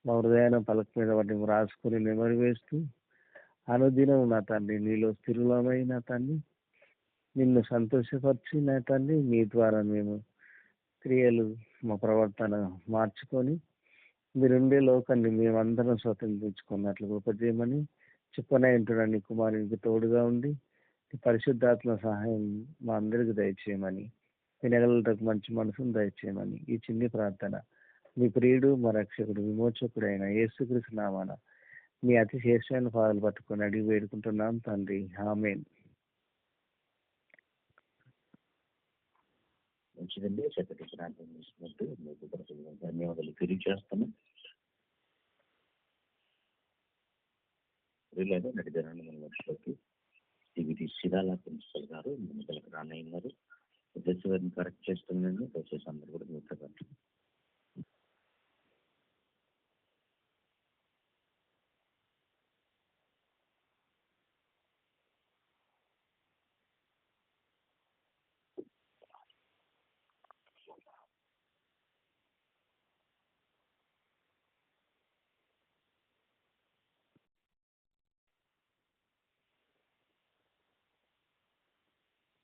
మా హృదయాన్ని పలక మీద వాటిని రాసుకుని నెమరు వేస్తూ అనుదినం నా తండ్రి నీలో స్థిరులమై నా తండ్రి నిన్ను సంతోషపరిచి నా తండ్రి నీ ద్వారా మేము క్రియలు మా ప్రవర్తన మార్చుకొని మీరుండే లోకాన్ని మేమందరం స్వతంత్రించుకున్నట్లు గొప్ప చేయమని చెప్పనైంటున్నా నీ కుమారునికి తోడుగా ఉండి నీ పరిశుద్ధాత్మ సహాయం మా అందరికి దయచేయమని వినగలటకు మంచి మనసును దయచేయమని ఈ చిన్ని ప్రార్థన మీ ప్రియుడు మా రక్షకుడు విమోచకుడు అయిన యేసుక్రీస్తు నామాన మీ అతి శ్రేష్టమైన పాదాలు పట్టుకొని అడిగి వేడుకుంటున్నాం తండ్రి ఆమేన్. మంచిదండి. చక్కటి ప్రార్థన చేసినట్టు మీకు ధన్యవాదాలు తెలియజేస్తాను. వీళ్ళైనా నడిదారాన్ని మన మధ్యలోకి టీవీ సిరాల ప్రిన్సిపల్ గారు ముందుకు రానయ్యారు. ఉద్దేశాన్ని కరెక్ట్ చేస్తున్నాను. దయచేసి అందరూ కూడా మీతో పాటు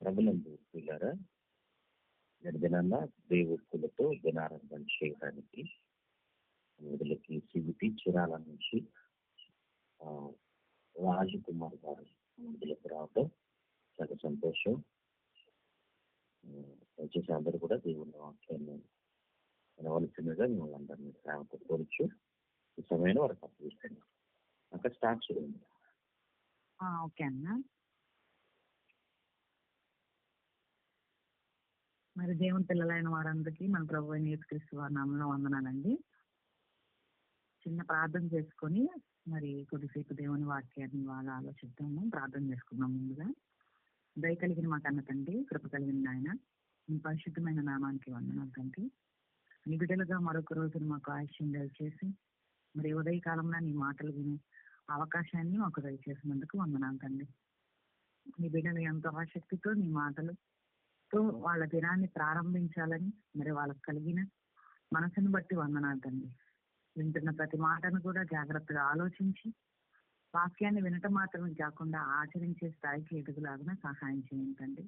ప్రభులందు పిల్లారా, గడిదినాన్న దేవుడులతో దినారంభం చేయడానికి వీళ్ళకి సిబిటి చిరాల నుంచి రాజకుమార్ గారు వీళ్ళకి రావడం చాలా సంతోషం. వచ్చేసి అందరూ కూడా దేవుని వాక్యాన్ని వినవలసిందిగా మిమ్మల్ని అందరినీ ప్రేమతో కోరుచు ఈ సమయంలో వారికి అప్పగిస్తాను. అక్కడ స్టార్ట్ చేయండి. ఓకే అన్న. మరి దేవుని పిల్లలైన వారందరికీ మన ప్రభు అయిన యేసుక్రీస్తు వారి నామములో వందనాలండి. చిన్న ప్రార్థన చేసుకొని మరి కొద్దిసేపు దేవుని వాక్యాన్ని వాళ్ళు ఆలోచిద్దాము. ప్రార్థన చేసుకుందాం. ముందుగా దయ కలిగిన మా కన్న తండ్రి, కృప కలిగిన ఆయన, మీ పరిశుద్ధమైన నామానికి వందనాలు తండ్రి. నీ బిడ్డలుగా మరొక రోజును మాకు ఆయుష్యం దయచేసి మరి ఉదయకాలంలో నీ మాటలు వినే అవకాశాన్ని మాకు దయచేసినందుకు వందనాలు తండ్రి. నీ బిడ్డలు ఎంతో ఆసక్తితో నీ మాటలుతో వాళ్ళ దినాన్ని ప్రారంభించాలని మరి వాళ్ళకు కలిగిన మనసును బట్టి వందనాలు తండ్రి. వింటున్న ప్రతి మాటను కూడా జాగ్రత్తగా ఆలోచించి వాక్యాన్ని వినటం మాత్రమే కాకుండా ఆచరించే స్థాయికి ఎదుగులాగా సహాయం చేయండి.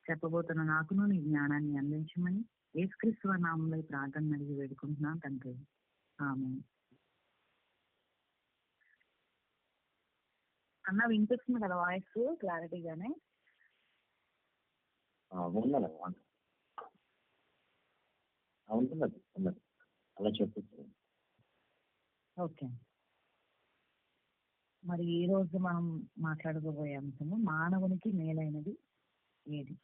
చెప్పబోతున్న నాకును నీ జ్ఞానాన్ని అందించమని యేసుక్రీస్తు నామములో ప్రార్థన అడిగి వేడుకుంటున్నాను తండ్రి. ఆమేన్. అన్న వినిపిస్తుంది కదా వాయిస్ క్లారిటీగానే? అలా చెప్పు. ఓకే. మరి ఈ రోజు మనం మాట్లాడుకోబోయే అంశము మానవునికి మేలైనది ఏది.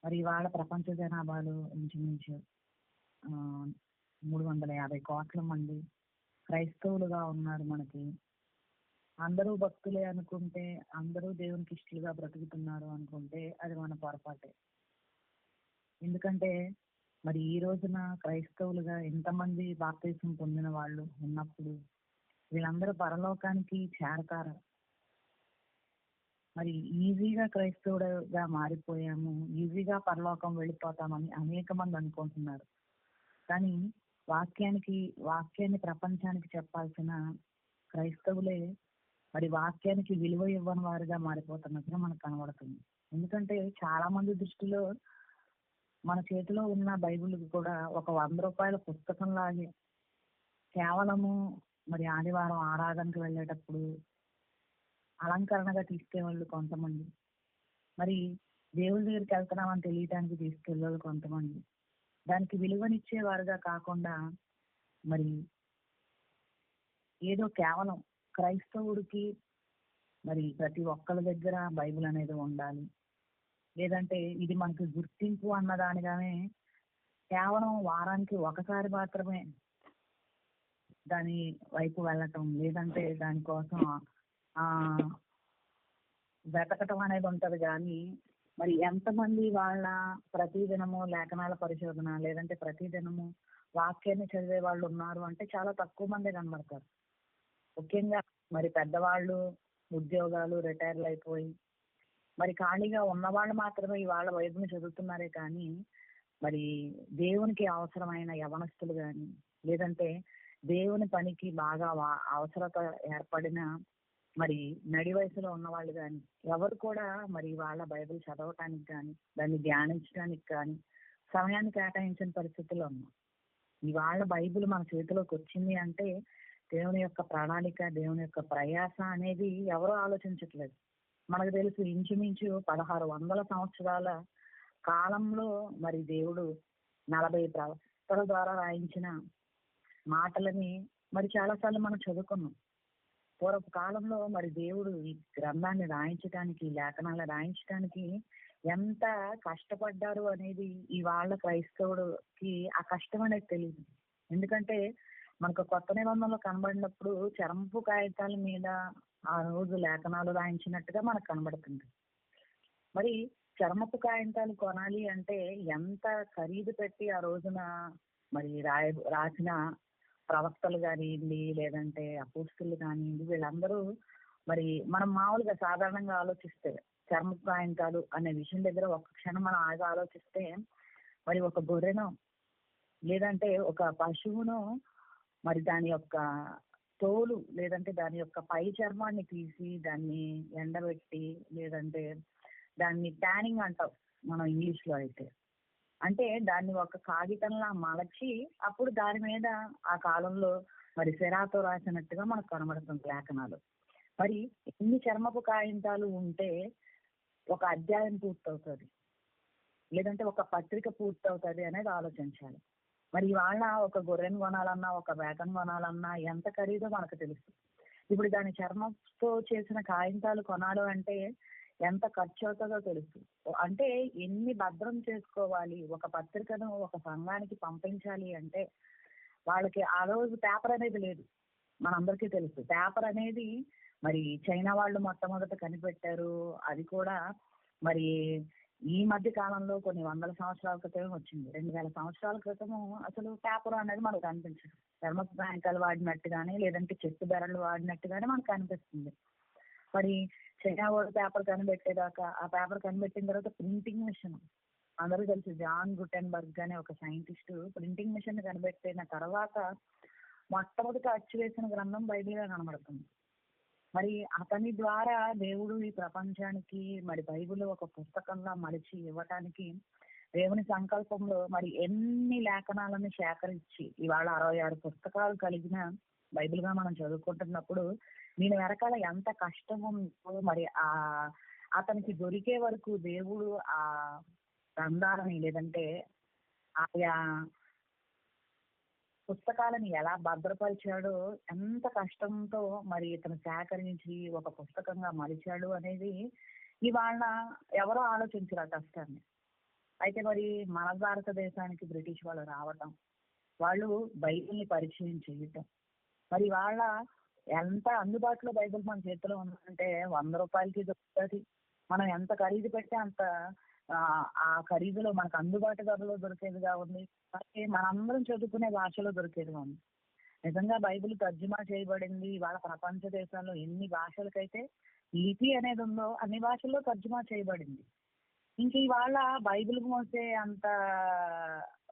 మరి ఇవాళ ప్రపంచ జనాభాలో ఇంచుమించు 350 కోట్ల మంది క్రైస్తవులుగా ఉన్నారు. మనకి అందరూ భక్తులే అనుకుంటే, అందరూ దేవునికి ఇష్టలుగా బ్రతుకుతున్నారు అనుకుంటే అది మన పొరపాటే. ఎందుకంటే మరి ఈ రోజున క్రైస్తవులుగా ఎంతమంది బాప్తిసం పొందిన వాళ్ళు ఉన్నప్పుడు వీళ్ళందరూ పరలోకానికి చేరతారు. మరి ఈజీగా క్రైస్తవుడుగా మారిపోయాము, ఈజీగా పరలోకం వెళ్ళిపోతామని అనేక మంది అనుకుంటున్నారు. కానీ వాక్యాన్ని ప్రపంచానికి చెప్పాల్సిన క్రైస్తవులే మరి వాక్యానికి విలువ ఇవ్వని వారిగా మారిపోతున్నట్టుగా మనకు కనబడుతుంది. ఎందుకంటే చాలా మంది దృష్టిలో మన చేతిలో ఉన్న బైబిల్ కూడా ఒక 100 రూపాయల పుస్తకం లాగే, కేవలము మరి ఆదివారం ఆరాధనకు వెళ్ళేటప్పుడు అలంకరణగా తీసుకెళ్ళేవాళ్ళు కొంతమంది, మరి దేవుడి దగ్గరికి వెళ్తున్నామని తెలియటానికి తీసుకెళ్ళేవాళ్ళు కొంతమంది, దానికి విలువనిచ్చేవారుగా కాకుండా మరి ఏదో కేవలం క్రైస్తవుడికి మరి ప్రతి ఒక్కరి దగ్గర బైబిల్ అనేది ఉండాలి, లేదంటే ఇది మనకు గుర్తింపు అన్నదానిగానే కేవలం వారానికి ఒకసారి మాత్రమే దాని వైపు వెళ్ళటం, లేదంటే దానికోసం వెతకటం అనేది ఉంటది. కానీ మరి ఎంతమంది వాళ్ళ ప్రతిదినము లేఖనాల పరిశోధన లేదంటే ప్రతిదినము వాక్యాన్ని చదివే వాళ్ళు ఉన్నారు అంటే చాలా తక్కువ మంది కనబడతారు. ముఖ్యంగా మరి పెద్దవాళ్ళు ఉద్యోగాలు రిటైర్లు అయిపోయి మరి ఖాళీగా ఉన్నవాళ్ళు మాత్రమే ఇవాళ బైబిల్ని చదువుతున్నారే కానీ మరి దేవునికి అవసరమైన యవనస్తులు కానీ లేదంటే దేవుని పనికి బాగా అవసరత ఏర్పడిన మరి నడి వయసులో ఉన్న వాళ్ళు కానీ ఎవరు కూడా మరి వాళ్ళ బైబిల్ చదవటానికి కానీ దాన్ని ధ్యానించడానికి కానీ సమయాన్ని కేటాయించిన పరిస్థితుల్లో ఉన్నాం. ఇవాళ బైబిల్ మన చేతిలోకి వచ్చింది అంటే దేవుని యొక్క ప్రణాళిక, దేవుని యొక్క ప్రయాస అనేది ఎవరూ ఆలోచించట్లేదు. మనకు తెలుసు ఇంచుమించు 1600 సంవత్సరాల కాలంలో మరి దేవుడు 40 ప్రవక్తల ద్వారా రాయించిన మాటలని మరి చాలాసార్లు మనం చదువుకున్నాం. పూర్వపు కాలంలో మరి దేవుడు ఈ గ్రంథాన్ని రాయించడానికి, లేఖనాలను రాయించడానికి ఎంత కష్టపడ్డారు అనేది ఇవాళ క్రైస్తవుడికి ఆ కష్టం అనేది తెలియదు. ఎందుకంటే మనకు కొత్త నిబంధనలు కనబడినప్పుడు చర్మపు కాగితాల మీద ఆ రోజు లేఖనాలు రాయించినట్టుగా మనకు కనబడుతుంది. మరి చర్మపు కాగితాలు కొనాలి అంటే ఎంత ఖరీదు పెట్టి ఆ రోజున మరి రాసిన ప్రవక్తలు కానివ్వండి, లేదంటే అపోస్తులు కానివ్వండి, వీళ్ళందరూ మరి మనం మామూలుగా సాధారణంగా ఆలోచిస్తే చర్మపు కాగితాలు అనే విషయం దగ్గర ఒక్క క్షణం మనం ఆగి ఆలోచిస్తే మరి ఒక గొర్రెను లేదంటే ఒక పశువును మరి దాని యొక్క తోలు లేదంటే దాని యొక్క పై చర్మాన్ని తీసి దాన్ని ఎండబెట్టి లేదంటే దాన్ని ట్యానింగ్ అంటాం మనం ఇంగ్లీష్ లో అయితే. అంటే దాన్ని ఒక కాగితంలా మలచి అప్పుడు దాని మీద ఆ కాలంలో మరి సిరాతో రాసినట్టుగా మనకు కనబడుతుంది లేఖనాలు. మరి ఎన్ని చర్మపు కాగితాలు ఉంటే ఒక అధ్యాయం పూర్తవుతుంది లేదంటే ఒక పత్రిక పూర్తవుతుంది అనేది ఆలోచించాలి. మరి ఇవాళ ఒక గొర్రెను కొనాలన్నా, ఒక మేకను కొనాలన్నా ఎంత ఖరీదో మనకు తెలుసు. ఇప్పుడు దాని చర్మంతో చేసిన కాగితాలు కొనాలి అంటే ఎంత ఖర్చు అవుతుందో తెలుసు. అంటే ఎన్ని భద్రం చేసుకోవాలి. ఒక పత్రికను ఒక సంఘానికి పంపించాలి అంటే వాళ్ళకి ఆ రోజు పేపర్ అనేది లేదు. మనందరికీ తెలుసు పేపర్ అనేది మరి చైనా వాళ్ళు మొట్టమొదట కనిపెట్టారు. అది కూడా మరి ఈ మధ్య కాలంలో కొన్ని వందల సంవత్సరాల క్రితం వచ్చింది. 2000 సంవత్సరాల క్రితము అసలు పేపర్ అనేది మనకు కనిపించదు. చర్మపు కాగితాలు వాడినట్టుగానే లేదంటే చెట్టు బెరలు వాడినట్టుగానే మనకు కనిపిస్తుంది. మరి చైనా వాళ్ళు పేపర్ కనిపెట్టేదాకా, ఆ పేపర్ కనిపెట్టిన తర్వాత ప్రింటింగ్ మిషన్, అందరూ తెలుసు జాన్ గుటెన్బర్గ్ అనే ఒక సైంటిస్ట్ ప్రింటింగ్ మిషన్ కనిపెట్టిన తర్వాత మొట్టమొదటి అచ్చు వేసిన గ్రంథం బైబిల్గా కనబడుతుంది. మరి అతని ద్వారా దేవుడు ఈ ప్రపంచానికి మరి బైబిల్ ఒక పుస్తకంలా మలిచి ఇవ్వటానికి దేవుని సంకల్పంలో మరి ఎన్ని లేఖనాలను సేకరించి ఇవాళ 66 పుస్తకాలు కలిగిన బైబిల్ గా మనం చదువుకుంటున్నప్పుడు దీని వెనకాల ఎంత కష్టం ఉందో మరి అతనికి దొరికే వరకు దేవుడు ఆ గ్రంథాలని లేదంటే ఆయా పుస్తకాలను ఎలా భద్రపరిచాడో, ఎంత కష్టంతో మరి ఇతను సేకరించి ఒక పుస్తకంగా మలిచాడు అనేది ఇవాళ ఎవరో ఆలోచించరు ఆ కష్టాన్ని. అయితే మరి మన భారతదేశానికి బ్రిటిష్ వాళ్ళు రావటం, వాళ్ళు బైబిల్ని పరిచయం చేయటం, మరి వాళ్ళ ఎంత అందుబాటులో బైబిల్ మన చేతిలో ఉందంటే 100 రూపాయలకి దొరుకుతుంది. మనం ఎంత ఖరీదు పెడితే అంత ఆ ఖరీదులో మనకు అందుబాటు ధరలో దొరికేదిగా ఉంది. అలాగే మనందరం చదువుకునే భాషలో దొరికేదిగా ఉంది. నిజంగా బైబిల్ తర్జుమా చేయబడింది. వాళ్ళ ప్రపంచ దేశాల్లో ఎన్ని భాషలకైతే లిపి అనేది ఉందో అన్ని భాషల్లో తర్జుమా చేయబడింది. ఇంక ఇవాళ బైబిల్ మోసే అంత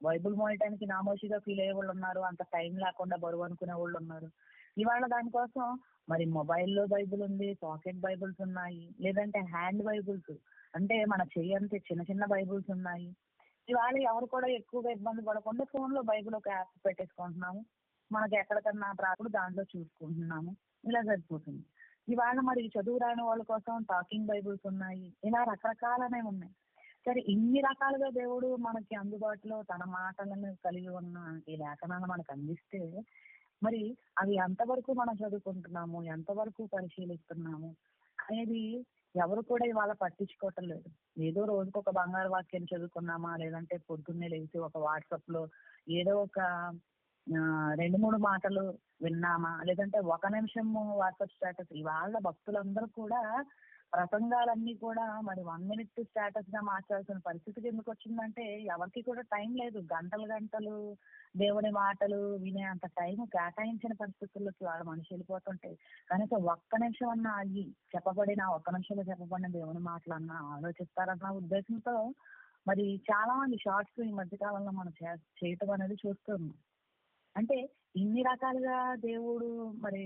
బైబిల్ మోయటానికి నామోషిగా ఫీల్ అయ్యే వాళ్ళు ఉన్నారు. అంత టైం లేకుండా బరువు అనుకునే వాళ్ళు ఉన్నారు. ఇవాళ దానికోసం మరి మొబైల్లో బైబిల్ ఉంది, పాకెట్ బైబిల్స్ ఉన్నాయి, లేదంటే హ్యాండ్ బైబిల్స్ అంటే మన చెయ్యంతే చిన్న చిన్న బైబిల్స్ ఉన్నాయి. ఇవాళ ఎవరు కూడా ఎక్కువగా ఇబ్బంది పడకుండా ఫోన్ లో బైబిల్ ఒక యాప్ పెట్టేసుకుంటున్నాము. మనకి ఎక్కడికన్నా రాకుండా దాంట్లో చూసుకుంటున్నాము. ఇలా సరిపోతుంది. ఇవాళ మరి చదువు రాని వాళ్ళ కోసం టాకింగ్ బైబిల్స్ ఉన్నాయి. ఇలా రకరకాలనే ఉన్నాయి. సరే, ఇన్ని రకాలుగా దేవుడు మనకి అందుబాటులో తన మాటలను కలిగి ఉన్న ఈ లేఖనాలను మనకు అందిస్తే మరి అవి ఎంతవరకు మనం చదువుకుంటున్నాము, ఎంతవరకు పరిశీలిస్తున్నాము అనేది ఎవరు కూడా ఇవాళ పట్టించుకోవటం లేదు. ఏదో రోజుకు ఒక బంగారు వాక్యం చదువుకున్నామా, లేదంటే పొద్దున్నే లేచి ఒక వాట్సాప్ లో ఏదో ఒక 2-3 మాటలు విన్నామా, లేదంటే 1 నిమిషం వాట్సాప్ స్టేటస్. ఇవాళ భక్తులందరూ కూడా ప్రసంగాలన్నీ కూడా మరి 1 మినిట్ స్టేటస్ గా మార్చాల్సిన పరిస్థితికి ఎందుకు వచ్చిందంటే ఎవరికి కూడా టైం లేదు. గంటలు గంటలు దేవుని మాటలు వినే అంత టైం కేటాయించిన పరిస్థితుల్లోకి వాళ్ళ మనిషి వెళ్ళిపోతుంటే కనీసం 1 నిమిషం అన్నా ఆగి చెప్పబడిన 1 నిమిషంలో చెప్పబడిన దేవుని మాటలన్నా ఆలోచిస్తారన్న ఉద్దేశంతో మరి చాలా మంది షార్ట్స్ ఈ మధ్య కాలంలో మనం చేయటం అనేది చూస్తున్నాం. అంటే ఇన్ని రకాలుగా దేవుడు మరి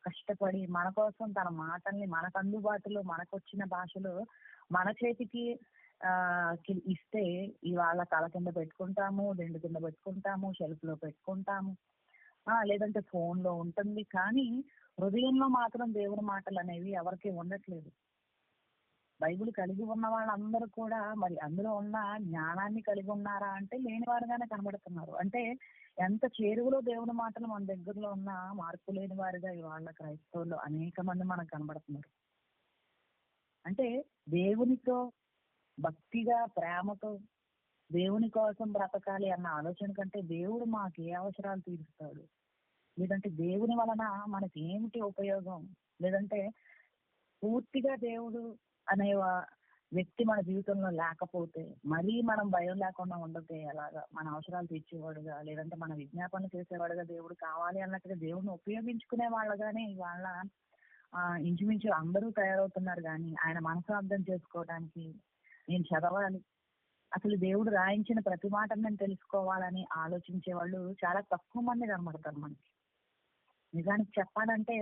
కష్టపడి మన కోసం తన మాటల్ని మనకు అందుబాటులో మనకు వచ్చిన భాషలో మన చేతికి ఇస్తే ఇవాళ తల కింద పెట్టుకుంటాము, దిండు కింద పెట్టుకుంటాము, షెల్ఫ్ లో పెట్టుకుంటాము, లేదంటే ఫోన్ లో ఉంటుంది. కానీ హృదయంలో మాత్రం దేవుని మాటలు అనేవి ఎవరికి ఉండట్లేదు. బైబిల్ కలిగి ఉన్న వాళ్ళందరూ కూడా మరి అందులో ఉన్న జ్ఞానాన్ని కలిగి ఉన్నారా అంటే లేని వారుగానే కనబడుతున్నారు. అంటే ఎంత చేరువలో దేవుని మాటలు మన దగ్గరలో ఉన్న మార్పు లేని వారిగా ఇవాళ క్రైస్తవులు అనేక మంది మనకు కనబడుతున్నారు. అంటే దేవునితో భక్తిగా ప్రేమతో దేవుని కోసం బ్రతకాలి అన్న ఆలోచన కంటే దేవుడు మాకు ఏ అవసరాలు తీరుస్తాడు, లేదంటే దేవుని వలన మనకి ఏమిటి ఉపయోగం, లేదంటే పూర్తిగా దేవుడు అనే వ్యక్తి మన జీవితంలో లేకపోతే మరీ మనం భయం లేకుండా ఉండతే ఎలాగా, మన అవసరాలు తీర్చేవాడుగా లేదంటే మన విజ్ఞాపనలు చేసేవాడుగా దేవుడు కావాలి అన్నట్టుగా దేవుడిని ఉపయోగించుకునే వాళ్ళగానే ఇవాళ ఇంచుమించు అందరూ తయారవుతున్నారు. కానీ ఆయన మనసు అర్థం చేసుకోవడానికి నేను చదవాలి, అసలు దేవుడు రాయించిన ప్రతి మాటను నేను తెలుసుకోవాలని ఆలోచించే వాళ్ళు చాలా తక్కువ మంది కనబడతారు మనకి. నిజానికి చెప్పాలంటే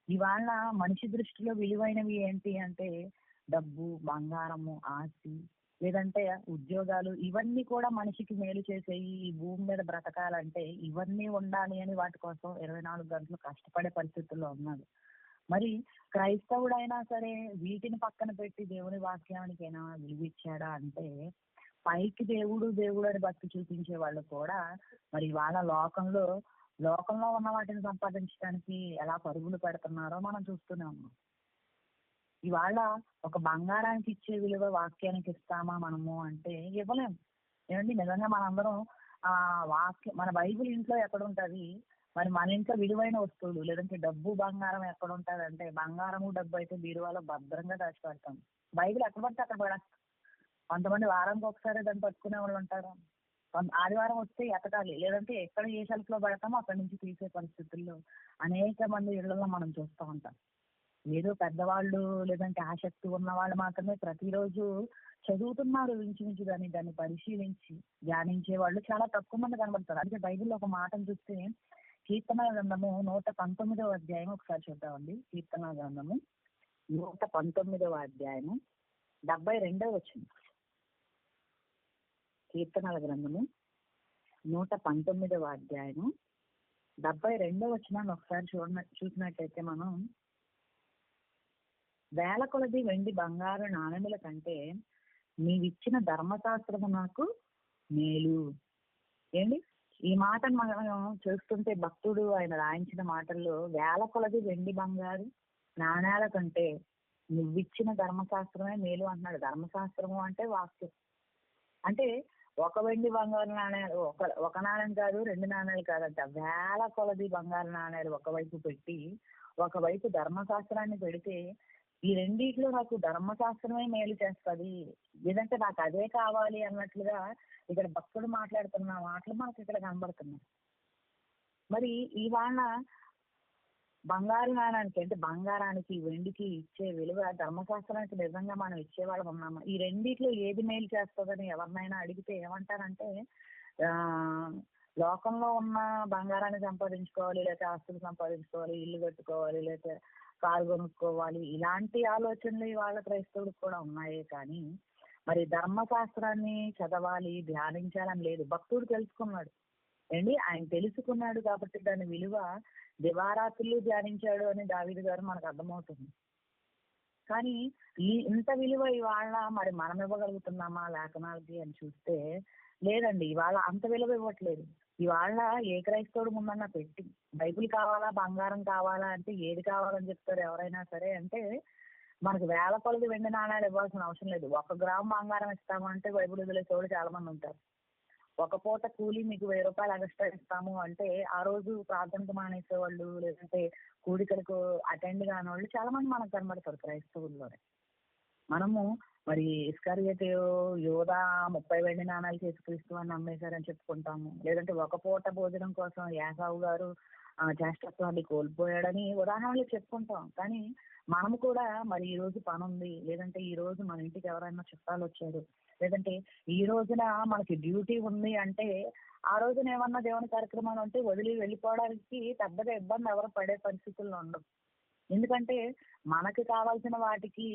ఇవాళ మనిషి దృష్టిలో విలువైనవి ఏంటి అంటే డబ్బు, బంగారము, ఆస్తి, లేదంటే ఉద్యోగాలు, ఇవన్నీ కూడా మనిషికి మేలు చేసేవి. ఈ భూమి మీద బ్రతకాలంటే ఇవన్నీ ఉండాలి అని వాటి కోసం 24 గంటలు కష్టపడే పరిస్థితుల్లో ఉన్నాడు. మరి క్రైస్తవుడైనా సరే వీటిని పక్కన పెట్టి దేవుని వాక్యానికైనా విలువిచ్చాడా అంటే పైకి దేవుడు దేవుడు అని భక్తి చూపించే వాళ్ళు కూడా మరి వాళ్ళ లోకంలో ఉన్న వాటిని సంపాదించడానికి ఎలా పరుగులు పెడుతున్నారో మనం చూస్తూనే ఉన్నాం. ఇవాళ ఒక బంగారానికి ఇచ్చే విలువ వాక్యానికి ఇస్తామా మనము అంటే ఇవ్వలేము. ఏమండి నిజంగా మనందరం మన బైబిల్ ఇంట్లో ఎక్కడ ఉంటది, మరి మన ఇంట్లో విలువైన వస్తువులు లేదంటే డబ్బు బంగారం ఎక్కడ ఉంటది అంటే బంగారము డబ్బు అయితే బీరువాలో భద్రంగా దాచిపెడతాం. బైబిల్ ఎక్కడ పడితే అక్కడ పడేస్తాం. కొంతమంది వారానికి ఒకసారి దాన్ని పట్టుకునే వాళ్ళు ఉంటారు. ఆదివారం వస్తే ఎతకాలి, లేదంటే ఎక్కడ ఏ షెల్ఫ్ లో పెడతామో అక్కడి నుంచి తీసే పరిస్థితుల్లో అనేక మంది ఇళ్లలో మనం చూస్తూ ఉంటాం. ఏదో పెద్దవాళ్ళు లేదంటే ఆసక్తి ఉన్న వాళ్ళు మాత్రమే ప్రతిరోజు చదువుతున్నారు ఇంచుమించు, దాన్ని పరిశీలించి ధ్యానించే వాళ్ళు చాలా తక్కువ మంది కనబడతారు. అందుకే బైబిల్లో ఒక మాటను చూస్తే కీర్తన గ్రంథము 119వ అధ్యాయం ఒకసారి చూద్దామండి. కీర్తన గ్రంథము 119వ అధ్యాయము 72వ వచనం. కీర్తనల గ్రంథము 119వ అధ్యాయము 72వ వచనాన్ని ఒకసారి చూసినట్లయితే మనం వేల కొలది వెండి బంగారు నాణెముల కంటే నీవిచ్చిన ధర్మశాస్త్రము నాకు మేలు. ఏంటి ఈ మాటను మనం చూస్తుంటే భక్తుడు ఆయన రాయించిన మాటల్లో వేల కొలది వెండి బంగారు నాణ్యాల కంటే నువ్విచ్చిన ధర్మశాస్త్రమే మేలు అంటున్నాడు. ధర్మశాస్త్రము అంటే వాక్యం. అంటే ఒక వెండి బంగారు నాణ్యాలు ఒక నాణ్యం కాదు, 2 నాణ్యాలు కాదంట, వేల కొలది బంగారు నాణ్యాలు ఒకవైపు పెట్టి ఒకవైపు ధర్మశాస్త్రాన్ని పెడితే ఈ రెండిట్లో నాకు ధర్మశాస్త్రమే మేలు చేస్తుంది, లేదంటే నాకు అదే కావాలి అన్నట్లుగా ఇక్కడ భక్తుడు మాట్లాడుతున్న మాటలు మనకి ఇక్కడ కనబడుతున్నాయి. మరి ఇవాళ బంగారు నాణానికి అంటే బంగారానికి వెండికి ఇచ్చే విలువ ధర్మశాస్త్రానికి నిజంగా మనం ఇచ్చేవాళ్ళం ఉన్నామా? ఈ రెండిట్లో ఏది మేలు చేస్తుందని ఎవరినైనా అడిగితే ఏమంటారంటే లోకంలో ఉన్న బంగారాన్ని సంపాదించుకోవాలి, లేకపోతే ఆస్తులు సంపాదించుకోవాలి, ఇల్లు కట్టుకోవాలి, లేకపోతే కారు కొనుక్కోవాలి, ఇలాంటి ఆలోచనలు ఇవాళ క్రైస్తవులకు కూడా ఉన్నాయే కానీ మరి ధర్మశాస్త్రాన్ని చదవాలి, ధ్యానించాలని లేదు. భక్తుడు తెలుసుకున్నాడు అండి, ఆయన తెలుసుకున్నాడు కాబట్టి దాని విలువ దివారాత్రులు ధ్యానించాడు అని దావీదు గారు మనకు అర్థమవుతుంది. కానీ ఇంత విలువ ఇవాళ మరి మనం ఇవ్వగలుగుతున్నామా లేఖనాలకి అని చూస్తే లేదండి, ఇవాళ అంత విలువ ఇవ్వట్లేదు. ఇవాళ ఏ క్రైస్తవుడు ముందన్నా పెట్టి బైబిల్ కావాలా బంగారం కావాలా అంటే ఏది కావాలని చెప్తారు ఎవరైనా సరే అంటే మనకు వేల కొలది వెండి నాణ్యాలు ఇవ్వాల్సిన అవసరం లేదు. 1 గ్రాము బంగారం ఇస్తామంటే బైబిల్ వదిలేసేవాడు చాలా మంది ఉంటారు. ఒక పూట కూలి మీకు 1000 రూపాయలు ఎక్స్ట్రా ఇస్తాము అంటే ఆ రోజు ప్రార్థనకు మానేసేవాళ్ళు, లేదంటే కూడికలకు అటెండ్ కాని వాళ్ళు చాలా మంది మనకు కనబడతారు క్రైస్తవుల్లోనే. మనము మరి ఇస్కరియోతు యోధా 30 వెండి నాణాలు యేసుక్రీస్తు అని నమ్మేశారని చెప్పుకుంటాము, లేదంటే ఒక పూట భోజనం కోసం యాసావు గారు చేష్టత్వాన్ని కోల్పోయాడని ఉదాహరణలు చెప్పుకుంటాం. కానీ మనము కూడా మరి ఈ రోజు పని ఉంది, లేదంటే ఈ రోజు మన ఇంటికి ఎవరైనా చుట్టాలు వచ్చారు, లేదంటే ఈ రోజున మనకి డ్యూటీ ఉంది అంటే ఆ రోజున ఏమన్నా దేవుని కార్యక్రమాలు ఉంటే వదిలి వెళ్ళిపోవడానికి పెద్దగా ఇబ్బంది ఎవరు పడే పరిస్థితుల్లో ఉండవు. ఎందుకంటే మనకి కావాల్సిన వాటికి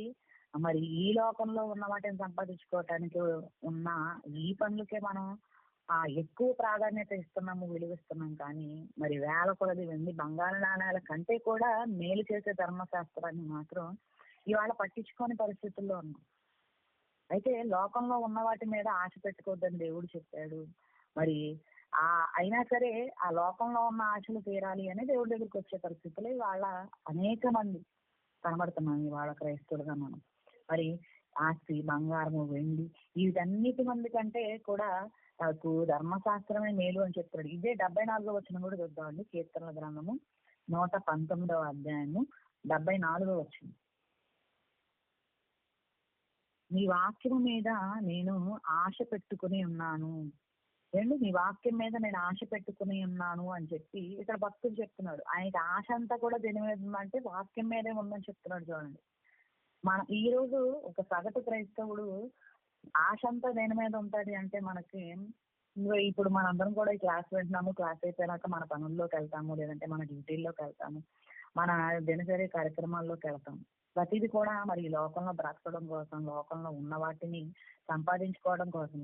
మరి ఈ లోకంలో ఉన్న వాటిని సంపాదించుకోవటానికి ఉన్న ఈ పనులకే మనం ఎక్కువ ప్రాధాన్యత ఇస్తున్నాము, విలువిస్తున్నాం. కానీ మరి వేల కొలది వెండి బంగారు నాణ్యాల కంటే కూడా మేలు చేసే ధర్మశాస్త్రాన్ని మాత్రం ఇవాళ పట్టించుకోని పరిస్థితుల్లో ఉన్నాం. అయితే లోకంలో ఉన్న వాటి మీద ఆశ పెట్టుకోవద్దని దేవుడు చెప్పాడు. మరి అయినా సరే ఆ లోకంలో ఉన్న ఆశలు తీరాలి అని దేవుడి దగ్గరికి వచ్చే పరిస్థితులు ఇవాళ అనేక మంది కనబడుతున్నాం ఇవాళ క్రైస్తవులుగా మనం. మరి ఆస్తి, బంగారము, వెండి వీటన్నిటి మంది కంటే కూడా నాకు ధర్మశాస్త్రమే మేలు అని చెప్తాడు. ఇదే 74వ వచనం కూడా చూద్దామండి. కీర్తనల గ్రంథము 119వ అధ్యాయము 74వ వచనం. నీ వాక్యము మీద నేను ఆశ పెట్టుకుని ఉన్నాను. ఏంటి నీ వాక్యం మీద నేను ఆశ పెట్టుకుని ఉన్నాను అని చెప్పి ఇక్కడ భక్తుడు చెప్తున్నాడు. ఆయనకి ఆశ అంతా కూడా దేని మీద ఉందంటే వాక్యం మీదే ఉందని చెప్తున్నాడు. చూడండి, ఈ రోజు ఒక సగటు క్రైస్తవుడు ఆశ అంతా దేని మీద ఉంటుంది అంటే మనకి ఇప్పుడు మనందరం కూడా ఈ క్లాస్ వింటున్నాము, క్లాస్ అయిపోయాక మన పనుల్లోకి వెళ్తాము, లేదంటే మన డ్యూటీల్లోకి వెళ్తాము, మన దినచర్య కార్యక్రమాల్లోకి వెళ్తాము. ప్రతిదీ కూడా మరి ఈ లోకంలో బ్రతకడం కోసం, లోకంలో ఉన్న వాటిని సంపాదించుకోవడం కోసం.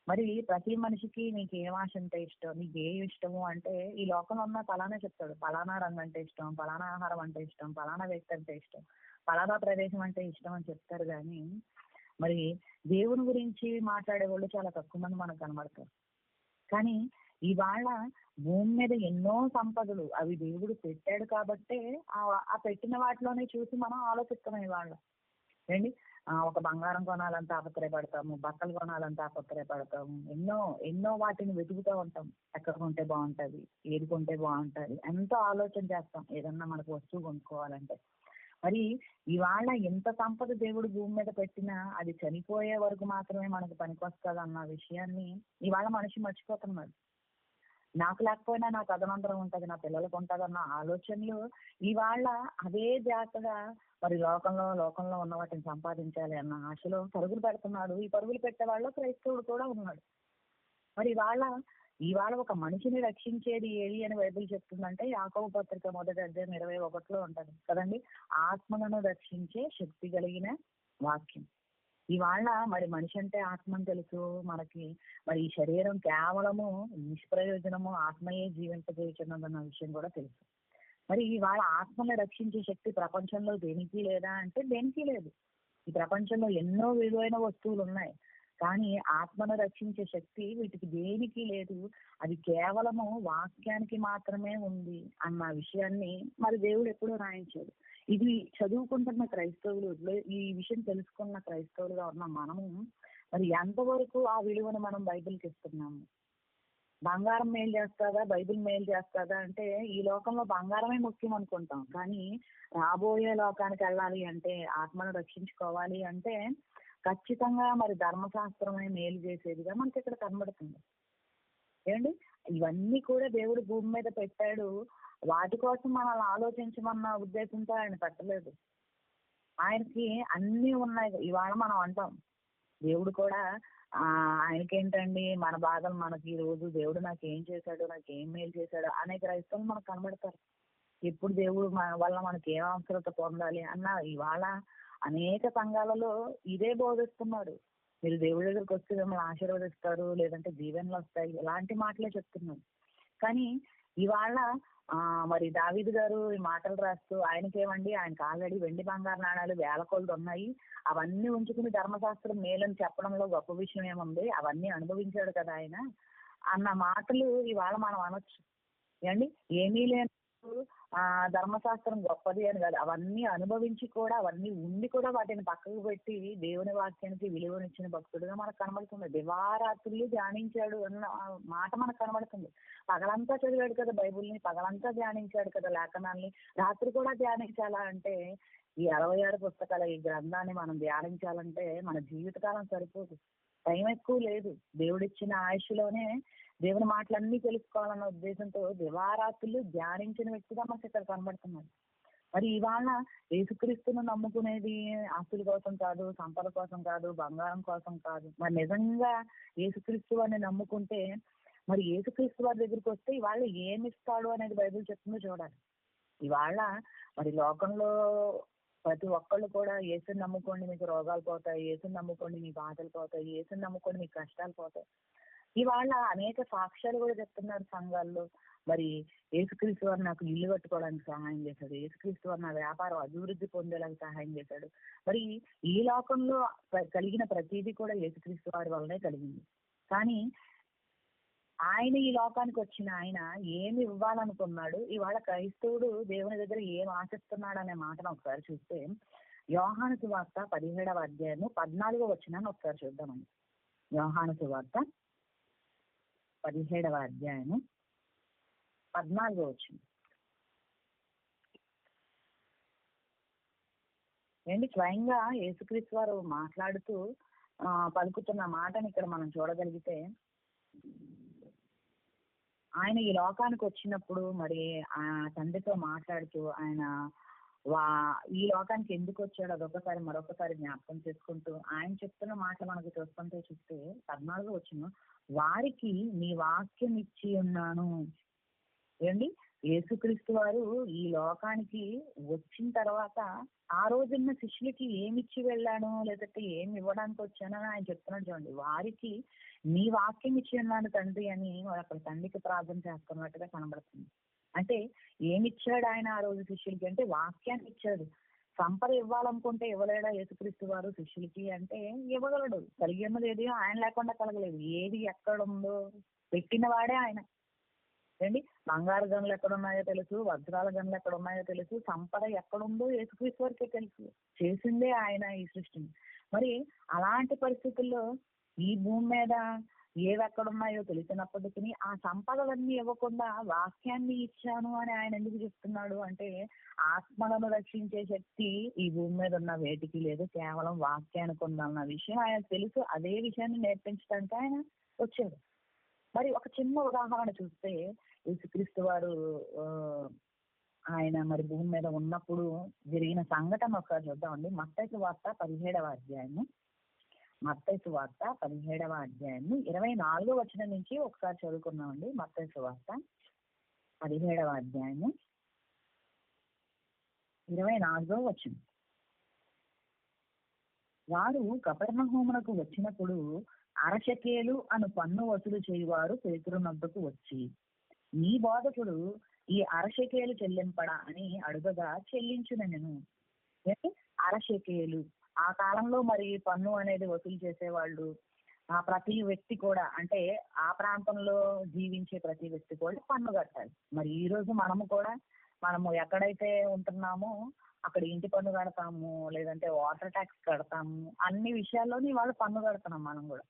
మరి ప్రతి మనిషికి నీకు ఏం ఆశ అంటే ఇష్టం, నీకు ఏ ఇష్టము అంటే ఈ లోకంలో ఉన్న ఫలానా చెప్తాడు. ఫలానా రంగు అంటే ఇష్టం, ఫలానా ఆహారం అంటే ఇష్టం, ఫలానా వ్యక్తి అంటే ఇష్టం, ఫలానా ప్రదేశం అంటే ఇష్టం అని చెప్తారు. కానీ మరి దేవుని గురించి మాట్లాడే వాళ్ళు చాలా తక్కువ మంది మనకు కనబడతారు. కానీ ఇవాళ భూమి మీద ఎన్నో సంపదలు అవి దేవుడు పెట్టాడు కాబట్టే ఆ పెట్టిన వాటిలోనే చూసి మనం ఆలోచిస్తాం. ఇవాళ ఏంటి ఒక బంగారం కొనాలని తాపత్రయపడతాము, బట్టలు కొనాలని తాపత్రయపడతాము, ఎన్నో ఎన్నో వాటిని వెతుకుతూ ఉంటాం. ఎక్కడ కొంటే బాగుంటది, ఏది కొంటే బాగుంటది, ఎంతో ఆలోచన చేస్తాం ఏదన్నా మనకు వస్తువు కొనుక్కోవాలంటే. మరి ఇవాళ ఎంత సంపద దేవుడు భూమి మీద పెట్టినా అది చనిపోయే వరకు మాత్రమే మనకు పనికొస్తుంది అన్న విషయాన్ని ఇవాళ మనిషి మర్చిపోతున్నాడు. నాకు లేకపోయినా నాకు అదనంతరం ఉంటది, నా పిల్లలకు ఉంటది అన్న ఆలోచనలు ఇవాళ అదే జాగ్రత్తగా మరి లోకంలో ఉన్న వాటిని సంపాదించాలి అన్న ఆశలో పరుగులు పెడుతున్నాడు. ఈ పరుగులు పెట్టే వాళ్ళు క్రైస్తవుడు కూడా ఉన్నాడు. మరి ఇవాళ ఒక మనిషిని రక్షించేది ఏది అని బైబిల్ చెప్తుందంటే యాకోబు పత్రిక 1వ అధ్యాయం 21లో ఉంటది కదండి. ఆత్మలను రక్షించే శక్తి కలిగిన వాక్యం. ఇవాళ మరి మనిషి అంటే ఆత్మని తెలుసు మనకి. మరి ఈ శరీరం కేవలము నిష్ప్రయోజనము, ఆత్మయే జీవింపజేయుచున్నదన్న విషయం కూడా తెలుసు. మరి ఇవాళ ఆత్మను రక్షించే శక్తి ప్రపంచంలో దేనికి లేదా అంటే దేనికి లేదు. ఈ ప్రపంచంలో ఎన్నో విలువైన వస్తువులు ఉన్నాయి, కానీ ఆత్మను రక్షించే శక్తి వీటికి దేనికి లేదు. అది కేవలము వాక్యానికి మాత్రమే ఉంది అన్న విషయాన్ని మరి దేవుడు ఎప్పుడూ రాయించాడు. ఇది చదువుకుంటున్న క్రైస్తవులు, ఈ విషయం తెలుసుకున్న క్రైస్తవులుగా ఉన్న మనము మరి ఎంతవరకు ఆ విలువను మనం బైబిల్కి ఇస్తున్నాము? బంగారం మేలు చేస్తుందా, బైబిల్ మేలు చేస్తుందా అంటే ఈ లోకంలో బంగారమే ముఖ్యం అనుకుంటాం. కానీ రాబోయే లోకానికి వెళ్ళాలి అంటే, ఆత్మను రక్షించుకోవాలి అంటే ఖచ్చితంగా మరి ధర్మశాస్త్రమే మేలు చేసేదిగా మనకి ఇక్కడ కనబడుతుంది. ఏమండి, ఇవన్నీ కూడా దేవుడు భూమి మీద పెట్టాడు. వాటి కోసం మనల్ని ఆలోచించమన్న ఉద్దేశంతో ఆయన పెట్టలేదు. ఆయనకి అన్నీ ఉన్నాయి. ఇవాళ మనం అంటాం దేవుడు కూడా ఆయనకేంటండి మన బాధలు మనకి, ఈ రోజు దేవుడు నాకు ఏం చేశాడు, నాకు ఏం మేలు చేశాడు అనే క్రైస్తవులు మనకు కనబడతారు. ఎప్పుడు దేవుడు వల్ల మనకి ఏం అవసరత పొందాలి అన్న ఇవాళ అనేక సంఘాలలో ఇదే బోధిస్తున్నాడు. మీరు దేవుడి దగ్గరికి వస్తే మిమ్మల్ని ఆశీర్వదిస్తారు, లేదంటే దీవెనలు వస్తాయి, ఇలాంటి మాటలే చెప్తున్నాడు. కానీ ఇవాళ మరి దావీదు గారు ఈ మాటలు రాస్తూ ఆయనకేమండి, ఆయనకు ఆల్రెడీ వెండి బంగారు నాణాలు వేల కొలది ఉన్నాయి, అవన్నీ ఉంచుకుని ధర్మశాస్త్రం మేలని చెప్పడంలో గొప్ప విషయం ఏముంది, అవన్నీ అనుభవించాడు కదా ఆయన అన్న మాటలు ఇవాళ మనం అనొచ్చు. ఏమండి, ఏమీ లేని ధర్మశాస్త్రం గొప్పది అని కాదు, అవన్నీ అనుభవించి కూడా, అవన్నీ ఉండి కూడా వాటిని పక్కకు పెట్టి దేవుని వాక్యానికి విలువనిచ్చిన భక్తుడుగా మనకు కనబడుతుంది. దివారాత్రులు ధ్యానించాడు అన్న మాట మనకు కనబడుతుంది. పగలంతా చదివాడు కదా బైబుల్ని, పగలంతా ధ్యానించాడు కదా లేఖనాల్ని, రాత్రి కూడా ధ్యానించాలా అంటే ఈ 66 పుస్తకాల ఈ గ్రంథాన్ని మనం ధ్యానించాలంటే మన జీవితకాలం సరిపోదు, టైం ఎక్కువ లేదు. దేవుడిచ్చిన ఆయుష్లోనే దేవుని మాటలన్నీ తెలుసుకోవాలన్న ఉద్దేశంతో దివారాత్రులు ధ్యానించిన వ్యక్తిగా మనకి ఇక్కడ కనబడుతున్నాడు. మరి ఇవాళ యేసుక్రీస్తును నమ్ముకునేది ఆస్తుల కోసం కాదు, సంపద కోసం కాదు, బంగారం కోసం కాదు. మరి నిజంగా యేసుక్రీస్తు వారిని నమ్ముకుంటే మరి యేసుక్రీస్తు వారి దగ్గరికి వస్తే ఇవాళ ఏమి ఇస్తాడు అనేది బైబిల్ చెప్తుందో చూడాలి. ఇవాళ మరి లోకంలో ప్రతి ఒక్కళ్ళు కూడా యేసుని నమ్ముకోండి మీకు రోగాలు పోతాయి, యేసుని నమ్ముకోండి మీ బాధలు పోతాయి, యేసుని నమ్ముకోండి మీ కష్టాలు పోతాయి. ఇవాళ అనేక సాక్ష్యాలు కూడా చెప్తున్నారు సంఘాల్లో. మరి యేసుక్రీస్తు వారు నాకు ఇల్లు కట్టుకోవడానికి సహాయం చేశాడు, యేసుక్రీస్తు వారు నా వ్యాపారం అభివృద్ధి పొందేలాగా సహాయం చేశాడు. మరి ఈ లోకంలో కలిగిన ప్రతిదీ కూడా యేసుక్రీస్తు వారి వల్లనే కలిగింది. కానీ ఆయన ఈ లోకానికి వచ్చిన ఆయన ఏమి ఇవ్వాలనుకున్నాడు, ఇవాళ క్రైస్తవుడు దేవుని దగ్గర ఏం ఆశిస్తున్నాడు అనే మాటను ఒకసారి చూస్తే యోహాను సువార్త 17వ అధ్యాయము 14వ వచనాన్ని ఒకసారి చూద్దామండి. యోహాను సువార్త 17వ అధ్యాయము 14వ వచనం ఏంటి, స్వయంగా యేసుక్రీస్తు వారు మాట్లాడుతూ పలుకుతున్న మాటని ఇక్కడ మనం చూడగలిగితే, ఆయన ఈ లోకానికి వచ్చినప్పుడు మరి ఆ తండ్రితో మాట్లాడుతూ ఆయన ఈ లోకానికి ఎందుకు వచ్చాడు అదొకసారి మరొకసారి జ్ఞాపకం చేసుకుంటూ ఆయన చెప్తున్న మాటలు మనకు చూస్తుంటే చూస్తే 14వ వచనం, వారికి నీ వాక్యం ఇచ్చి ఉన్నాను. ఏంటి, యేసుక్రీస్తు వారు ఈ లోకానికి వచ్చిన తర్వాత ఆ రోజున్న శిష్యులకి ఏమిచ్చి వెళ్ళాను లేదంటే ఏమి ఇవ్వడానికి వచ్చానని ఆయన చెప్తున్నాడు చూడండి. వారికి నీ వాక్యం ఇచ్చి ఉన్నాను తండ్రి అని వాడు అక్కడ తండ్రికి ప్రార్థన చేస్తున్నట్టుగా కనబడుతుంది. అంటే ఏమిచ్చాడు ఆయన ఆ రోజు శిష్యులకి అంటే వాక్యాన్ని ఇచ్చాడు. సంపద ఇవ్వాలనుకుంటే ఇవ్వలేడా యేసుక్రీస్తు వారు శిష్యులకి అంటే ఇవ్వగలడు. కలిగి ఉన్నది ఏది ఆయన లేకుండా కలగలేదు. ఏది ఎక్కడ ఉందో పెట్టిన వాడే ఆయన. ఏంటి, బంగారు గనులు ఎక్కడ ఉన్నాయో తెలుసు, వజ్రాల గనులు ఎక్కడ ఉన్నాయో తెలుసు, సంపద ఎక్కడుందో యేసుక్రీస్తు వారికే తెలుసు. చేసిందే ఆయన ఈ సృష్టిని. మరి అలాంటి పరిస్థితుల్లో ఈ భూమి మీద ఏవి ఎక్కడున్నాయో తెలిసినప్పటికీ ఆ సంపదలన్నీ ఇవ్వకుండా వాక్యాన్ని ఇచ్చాను అని ఆయన ఎందుకు చెప్తున్నాడు అంటే, ఆత్మలను రక్షించే శక్తి ఈ భూమి మీద ఉన్న వేటికి లేదు, కేవలం వాక్యానికి ఉందన్న విషయం ఆయన తెలుసు. అదే విషయాన్ని నేర్పించడానికి ఆయన వచ్చాడు. మరి ఒక చిన్న ఉదాహరణ చూస్తే యేసుక్రీస్తు వారు ఆయన మరి భూమి మీద ఉన్నప్పుడు జరిగిన సంఘటన ఒకసారి చూద్దామండి. మత్తయి సువార్త 17వ అధ్యాయము, మత్తయి సువార్త 17వ అధ్యాయము 24వ వచనం నుంచి ఒకసారి చదువుకున్నామండి. మత్తయి సువార్త 17వ అధ్యాయము 24వ వచనం, వారు కపెర్నహూమునకు వచ్చినప్పుడు అరశకేలు అను పన్ను వసూలు చేయువారు పేతురు నొద్దకు వచ్చి, నీ బోధకుడు ఈ అరశకేలు చెల్లింపడా అని అడుగగా చెల్లించునెను. అరశకేలు ఆ కాలంలో మరి పన్ను అనేది వసూలు చేసేవాళ్ళు. ఆ ప్రతి వ్యక్తి కూడా అంటే ఆ ప్రాంతంలో జీవించే ప్రతి వ్యక్తి కూడా పన్ను కట్టాలి. మరి ఈ రోజు మనము ఎక్కడైతే ఉంటున్నామో అక్కడ ఇంటి పన్ను కడతాము, లేదంటే వాటర్ ట్యాక్స్ కడతాము, అన్ని విషయాల్లోని వాళ్ళు పన్ను కడుతున్నాం మనం కూడా.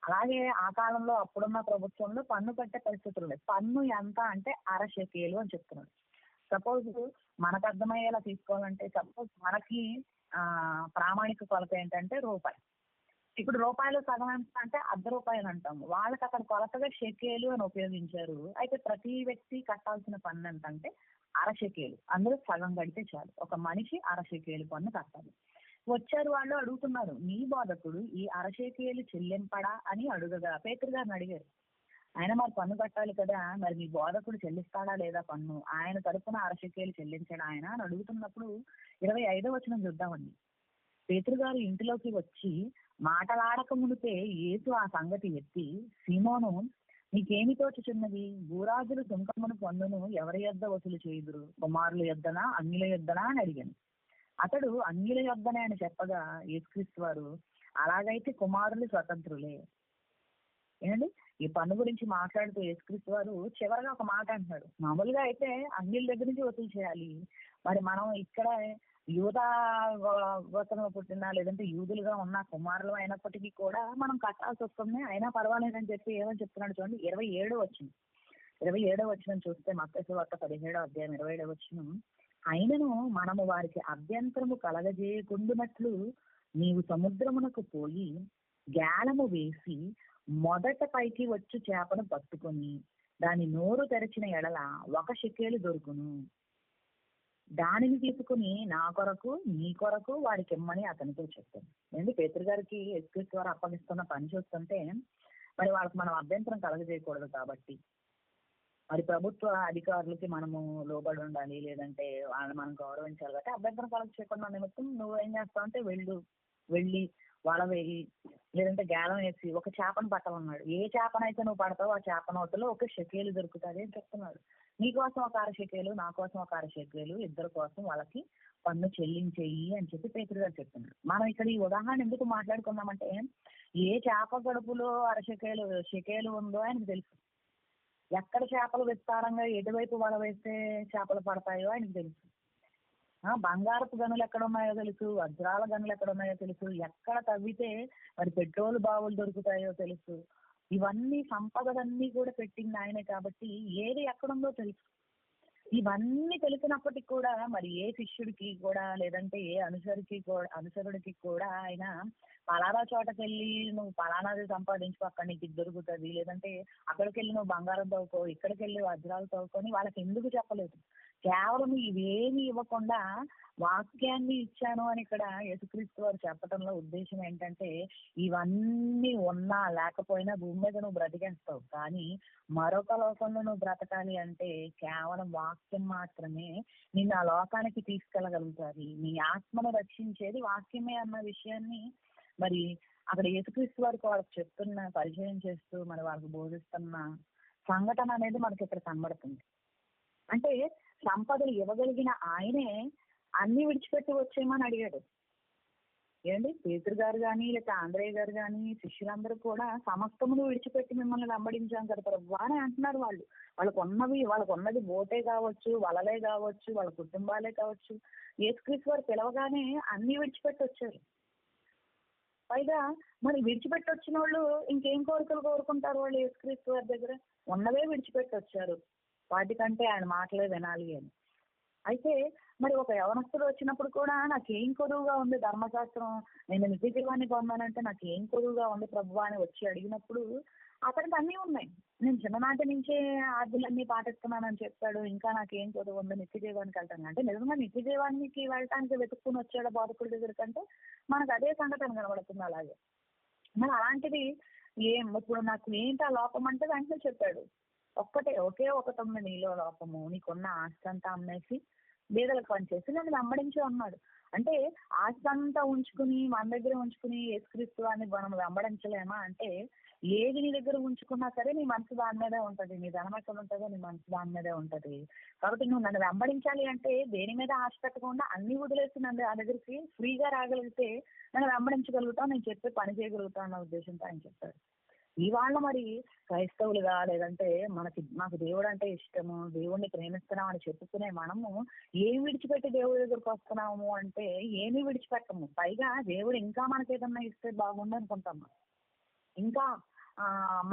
అలాగే ఆ కాలంలో అప్పుడున్న ప్రభుత్వంలో పన్ను కట్టే పరిస్థితులు లేదు. పన్ను ఎంత అంటే అరశకేలు అని చెప్తున్నాడు. సపోజ్ మనకు అర్థమయ్యేలా తీసుకోవాలంటే, సపోజ్ మనకి ప్రామాణిక కొలత ఏంటంటే రూపాయి. ఇప్పుడు రూపాయలు సగం ఎంత అంటే ₹1 అంటాము. వాళ్ళకి అక్కడ కొలతగా షెకేలు అని ఉపయోగించారు. అయితే ప్రతి వ్యక్తి కట్టాల్సిన పన్ను ఎంత అంటే అరశకేలు. అందులో సగం కడితే చాలు. ఒక మనిషి అరశకేలు పన్ను కట్టాలి. వచ్చారు వాళ్ళు అడుగుతున్నారు, నీ బోధకుడు ఈ అరశకేలు చెల్లింపడా అని అడుగగా పేతురు గారిని అడిగారు. ఆయన మరి పన్ను కట్టాలి కదా, మరి మీ బోధకుడు చెల్లిస్తాడా లేదా పన్ను, ఆయన తరపున అరశకేలు చెల్లించాడా ఆయన అని అడుగుతున్నప్పుడు 25వ వచనం చూద్దామండి. పేతురు గారు ఇంటిలోకి వచ్చి మాటలాడక మునిపే యేసు ఆ సంగతి ఎత్తి, సీమోను నీకేమి తోచుచున్నది, భూరాజులు సుంకమును పన్నును ఎవరి యొద్ద వసూలు చేయుదురు, కుమారుల యొద్దనా అన్యుల యొద్దనా అని అడిగాను. అతడు అన్యుల యొద్దనే అని చెప్పగా యేసుక్రీస్తు వారు, అలాగైతే కుమారులు స్వతంత్రులే. ఏమండి, ఈ పన్ను గురించి మాట్లాడుతూ యేసుక్రీస్తు వారు చివరిగా ఒక మాట అంటున్నాడు. మామూలుగా అయితే అన్యుల దగ్గర నుంచి వసూలు చేయాలి. మరి మనం ఇక్కడ యూదా గోత్రంలో పుట్టినా లేదంటే యూదులుగా ఉన్న కుమారులు అయినప్పటికీ కూడా మనం కట్టాల్సి వస్తుంది. అయినా పర్వాలేదని చెప్పి ఏమని చెప్తున్నాడు చూడండి. 27వ వచనం చూస్తే మత్తయి సువార్త 17వ అధ్యాయం 27వ వచనం, అయినను మనము వారికి అభ్యంతరము కలగజేయకుండునట్లు నీవు సముద్రమునకు పోయి గాలము వేసి మొదట పైకి వచ్చు చేపను పట్టుకొని దాని నోరు తెరచిన ఎడల 1 షెకెలు దొరుకును. దానిని తీసుకుని నా కొరకు నీ కొరకు వాడికి ఇమ్మని అతనితో చెప్పాను. ఏంటి పేతురు గారికి యేసుక్రీస్తు వారు అప్పగిస్తున్న పని చూస్తుంటే మరి వాళ్ళకి మనం అభ్యంతరం కలగజేయకూడదు కాబట్టి, మరి ప్రభుత్వ అధికారులకి మనము లోబడి ఉండాలి, లేదంటే వాళ్ళని మనం గౌరవించాలి కాబట్టి అభ్యంతరం కలగ చేయకుండా నిమిత్తం నువ్వు ఏం చేస్తావు అంటే వెళ్ళి వల వేయి, లేదంటే గేలం వేసి ఒక చేపను పట్టమన్నాడు. ఏ చేపనైతే నువ్వు పడతావో ఆ చేప నోటలో 1 షెకెలు దొరుకుతుంది అని చెప్తున్నాడు. నీ కోసం ఒక 1/2 షెకెలు, నా కోసం ఒక 1/2 షెకెలు, ఇద్దరి కోసం వాళ్ళకి పన్ను చెల్లించేయి అని చెప్పి పేతురు గారు చెప్తున్నాడు. మనం ఇక్కడ ఈ ఉదాహరణ ఎందుకు మాట్లాడుకున్నామంటే, ఏ చేప కడుపులో 1/2 షెకెలు ఉందో ఆయనకు తెలుసు. ఎక్కడ చేపలు విస్తారంగా ఎటువైపు వల వేస్తే చేపలు పడతాయో ఆయనకు తెలుసు. బంగారపు గనులు ఎక్కడ ఉన్నాయో తెలుసు, వజ్రాల గనులు ఎక్కడ ఉన్నాయో తెలుసు, ఎక్కడ తవ్వితే మరి పెట్రోల్ బావులు దొరుకుతాయో తెలుసు. ఇవన్నీ సంపదలన్నీ కూడా పెట్టింది ఆయనే కాబట్టి ఏది ఎక్కడుందో తెలుసు. ఇవన్నీ తెలిసినప్పటికి కూడా మరి ఏ శిష్యుడికి కూడా, లేదంటే ఏ అనుసరుడికి కూడా ఆయన పలానా చోటకి వెళ్ళి నువ్వు పలానాది సంపాదించుకో అక్కడ నీకు ఇది దొరుకుతుంది, లేదంటే అక్కడికి వెళ్ళి నువ్వు బంగారం తవ్వుకో, ఇక్కడికి వెళ్ళి వజ్రాలు తవ్వుకొని వాళ్ళకి ఎందుకు చెప్పలేదు. కేవలం ఇవేమి ఇవ్వకుండా వాక్యాన్ని ఇచ్చాను అని ఇక్కడ యేసుక్రీస్తు వారు చెప్పడంలో ఉద్దేశం ఏంటంటే, ఇవన్నీ ఉన్నా లేకపోయినా భూమి మీద నువ్వు బ్రతికేస్తావు, కానీ మరొక లోకంలో నువ్వు బ్రతకాలి అంటే కేవలం వాక్యం మాత్రమే నిన్ను ఆ లోకానికి తీసుకెళ్ళగలుగుతుంది. నీ ఆత్మను రక్షించేది వాక్యమే అన్న విషయాన్ని మరి అక్కడ యేసుక్రీస్తు వారికి వాళ్ళకి చెప్తున్న, పరిచయం చేస్తూ మరి వాళ్ళకి బోధిస్తున్న సంఘటన అనేది మనకి ఇక్కడ కనబడుతుంది. అంటే సంపదలు ఇవ్వగలిగిన ఆయనే అన్ని విడిచిపెట్టి వచ్చేయమని అడిగాడు. ఏంటి పేతురు గారు కానీ, లేక ఆంధ్రయ్య గారు కానీ, శిష్యులందరూ కూడా సమస్తమును విడిచిపెట్టి మిమ్మల్ని వెంబడించాం కదా ప్రభు అని అంటున్నారు. వాళ్ళకు ఉన్నది బోటే కావచ్చు, వలలే కావచ్చు, వాళ్ళ కుటుంబాలే కావచ్చు. యేసుక్రీస్తు వారు పిలవగానే అన్ని విడిచిపెట్టి వచ్చారు. పైగా మరి విడిచిపెట్టి వచ్చిన వాళ్ళు ఇంకేం కోరికలు కోరుకుంటారు? వాళ్ళు యేసుక్రీస్తు వారి దగ్గర ఉన్నవే విడిచిపెట్టి వచ్చారు, వాటికంటే ఆయన మాటలే వినాలి అని. అయితే మరి ఒక యవనస్తుడు వచ్చినప్పుడు కూడా నాకేం కొదువుగా ఉంది ధర్మశాస్త్రం, నేను నిత్య జీవాన్ని పొందానంటే నాకేం కొదువుగా ఉంది ప్రభువా అని వచ్చి అడిగినప్పుడు అతనికి అన్నీ ఉన్నాయి. నేను చిన్ననాటి నుంచే ఆజ్ఞలన్నీ పాటిస్తున్నానని చెప్పాడు. ఇంకా నాకేం కొదువు ఉంది, నిత్య జీవానికి వెళ్తాను అంటే నిజంగా నిత్య జీవానికి వెళ్ళటానికి వెతుక్కుని వచ్చాడు బోధకుడి దగ్గర కంటే మనకు అదే సంఘటన కనబడుతుంది. అలాగే మరి అలాంటిది ఇప్పుడు నాకు ఏంటి ఆ లోపం అంటే వెంటనే చెప్పాడు. ఒకే ఒకటి ఉంది నీలో లోపము, నీకున్న ఆస్తి అంతా అమ్మేసి బీదలకు పనిచేసి నన్ను వెంబడించి అన్నాడు. అంటే ఆస్తి అంతా ఉంచుకుని మన దగ్గర ఉంచుకుని యేసుక్రీస్తు అని మనం వెంబడించలేమా అంటే, ఏది నీ దగ్గర ఉంచుకున్నా సరే నీ మనసు దాని మీదే ఉంటది, నీ ధనం ఎక్కడ ఉంటుందో నీ మనసు దాని మీదే ఉంటది. కాబట్టి నువ్వు నన్ను వెంబడించాలి అంటే దేని మీద ఆశ పెట్టకుండా అన్ని వదిలేసి నన్ను ఆ దగ్గరికి ఫ్రీగా రాగలిగితే నన్ను వెంబడించగలుగుతావు, నేను చెప్పే పని చేయగలుగుతావు అన్న ఉద్దేశంతో ఆయన చెప్పాడు. ఇవాళ మరి క్రైస్తవులుగా, లేదంటే మాకు దేవుడు అంటే ఇష్టము, దేవుణ్ణి ప్రేమిస్తున్నాం అని చెప్పుకునే మనము ఏం విడిచిపెట్టి దేవుడి దగ్గరకు వస్తున్నాము అంటే ఏమీ విడిచిపెట్టము. పైగా దేవుడు ఇంకా మనకి ఏదన్నా ఇస్తే బాగుండు అనుకుంటాము, ఇంకా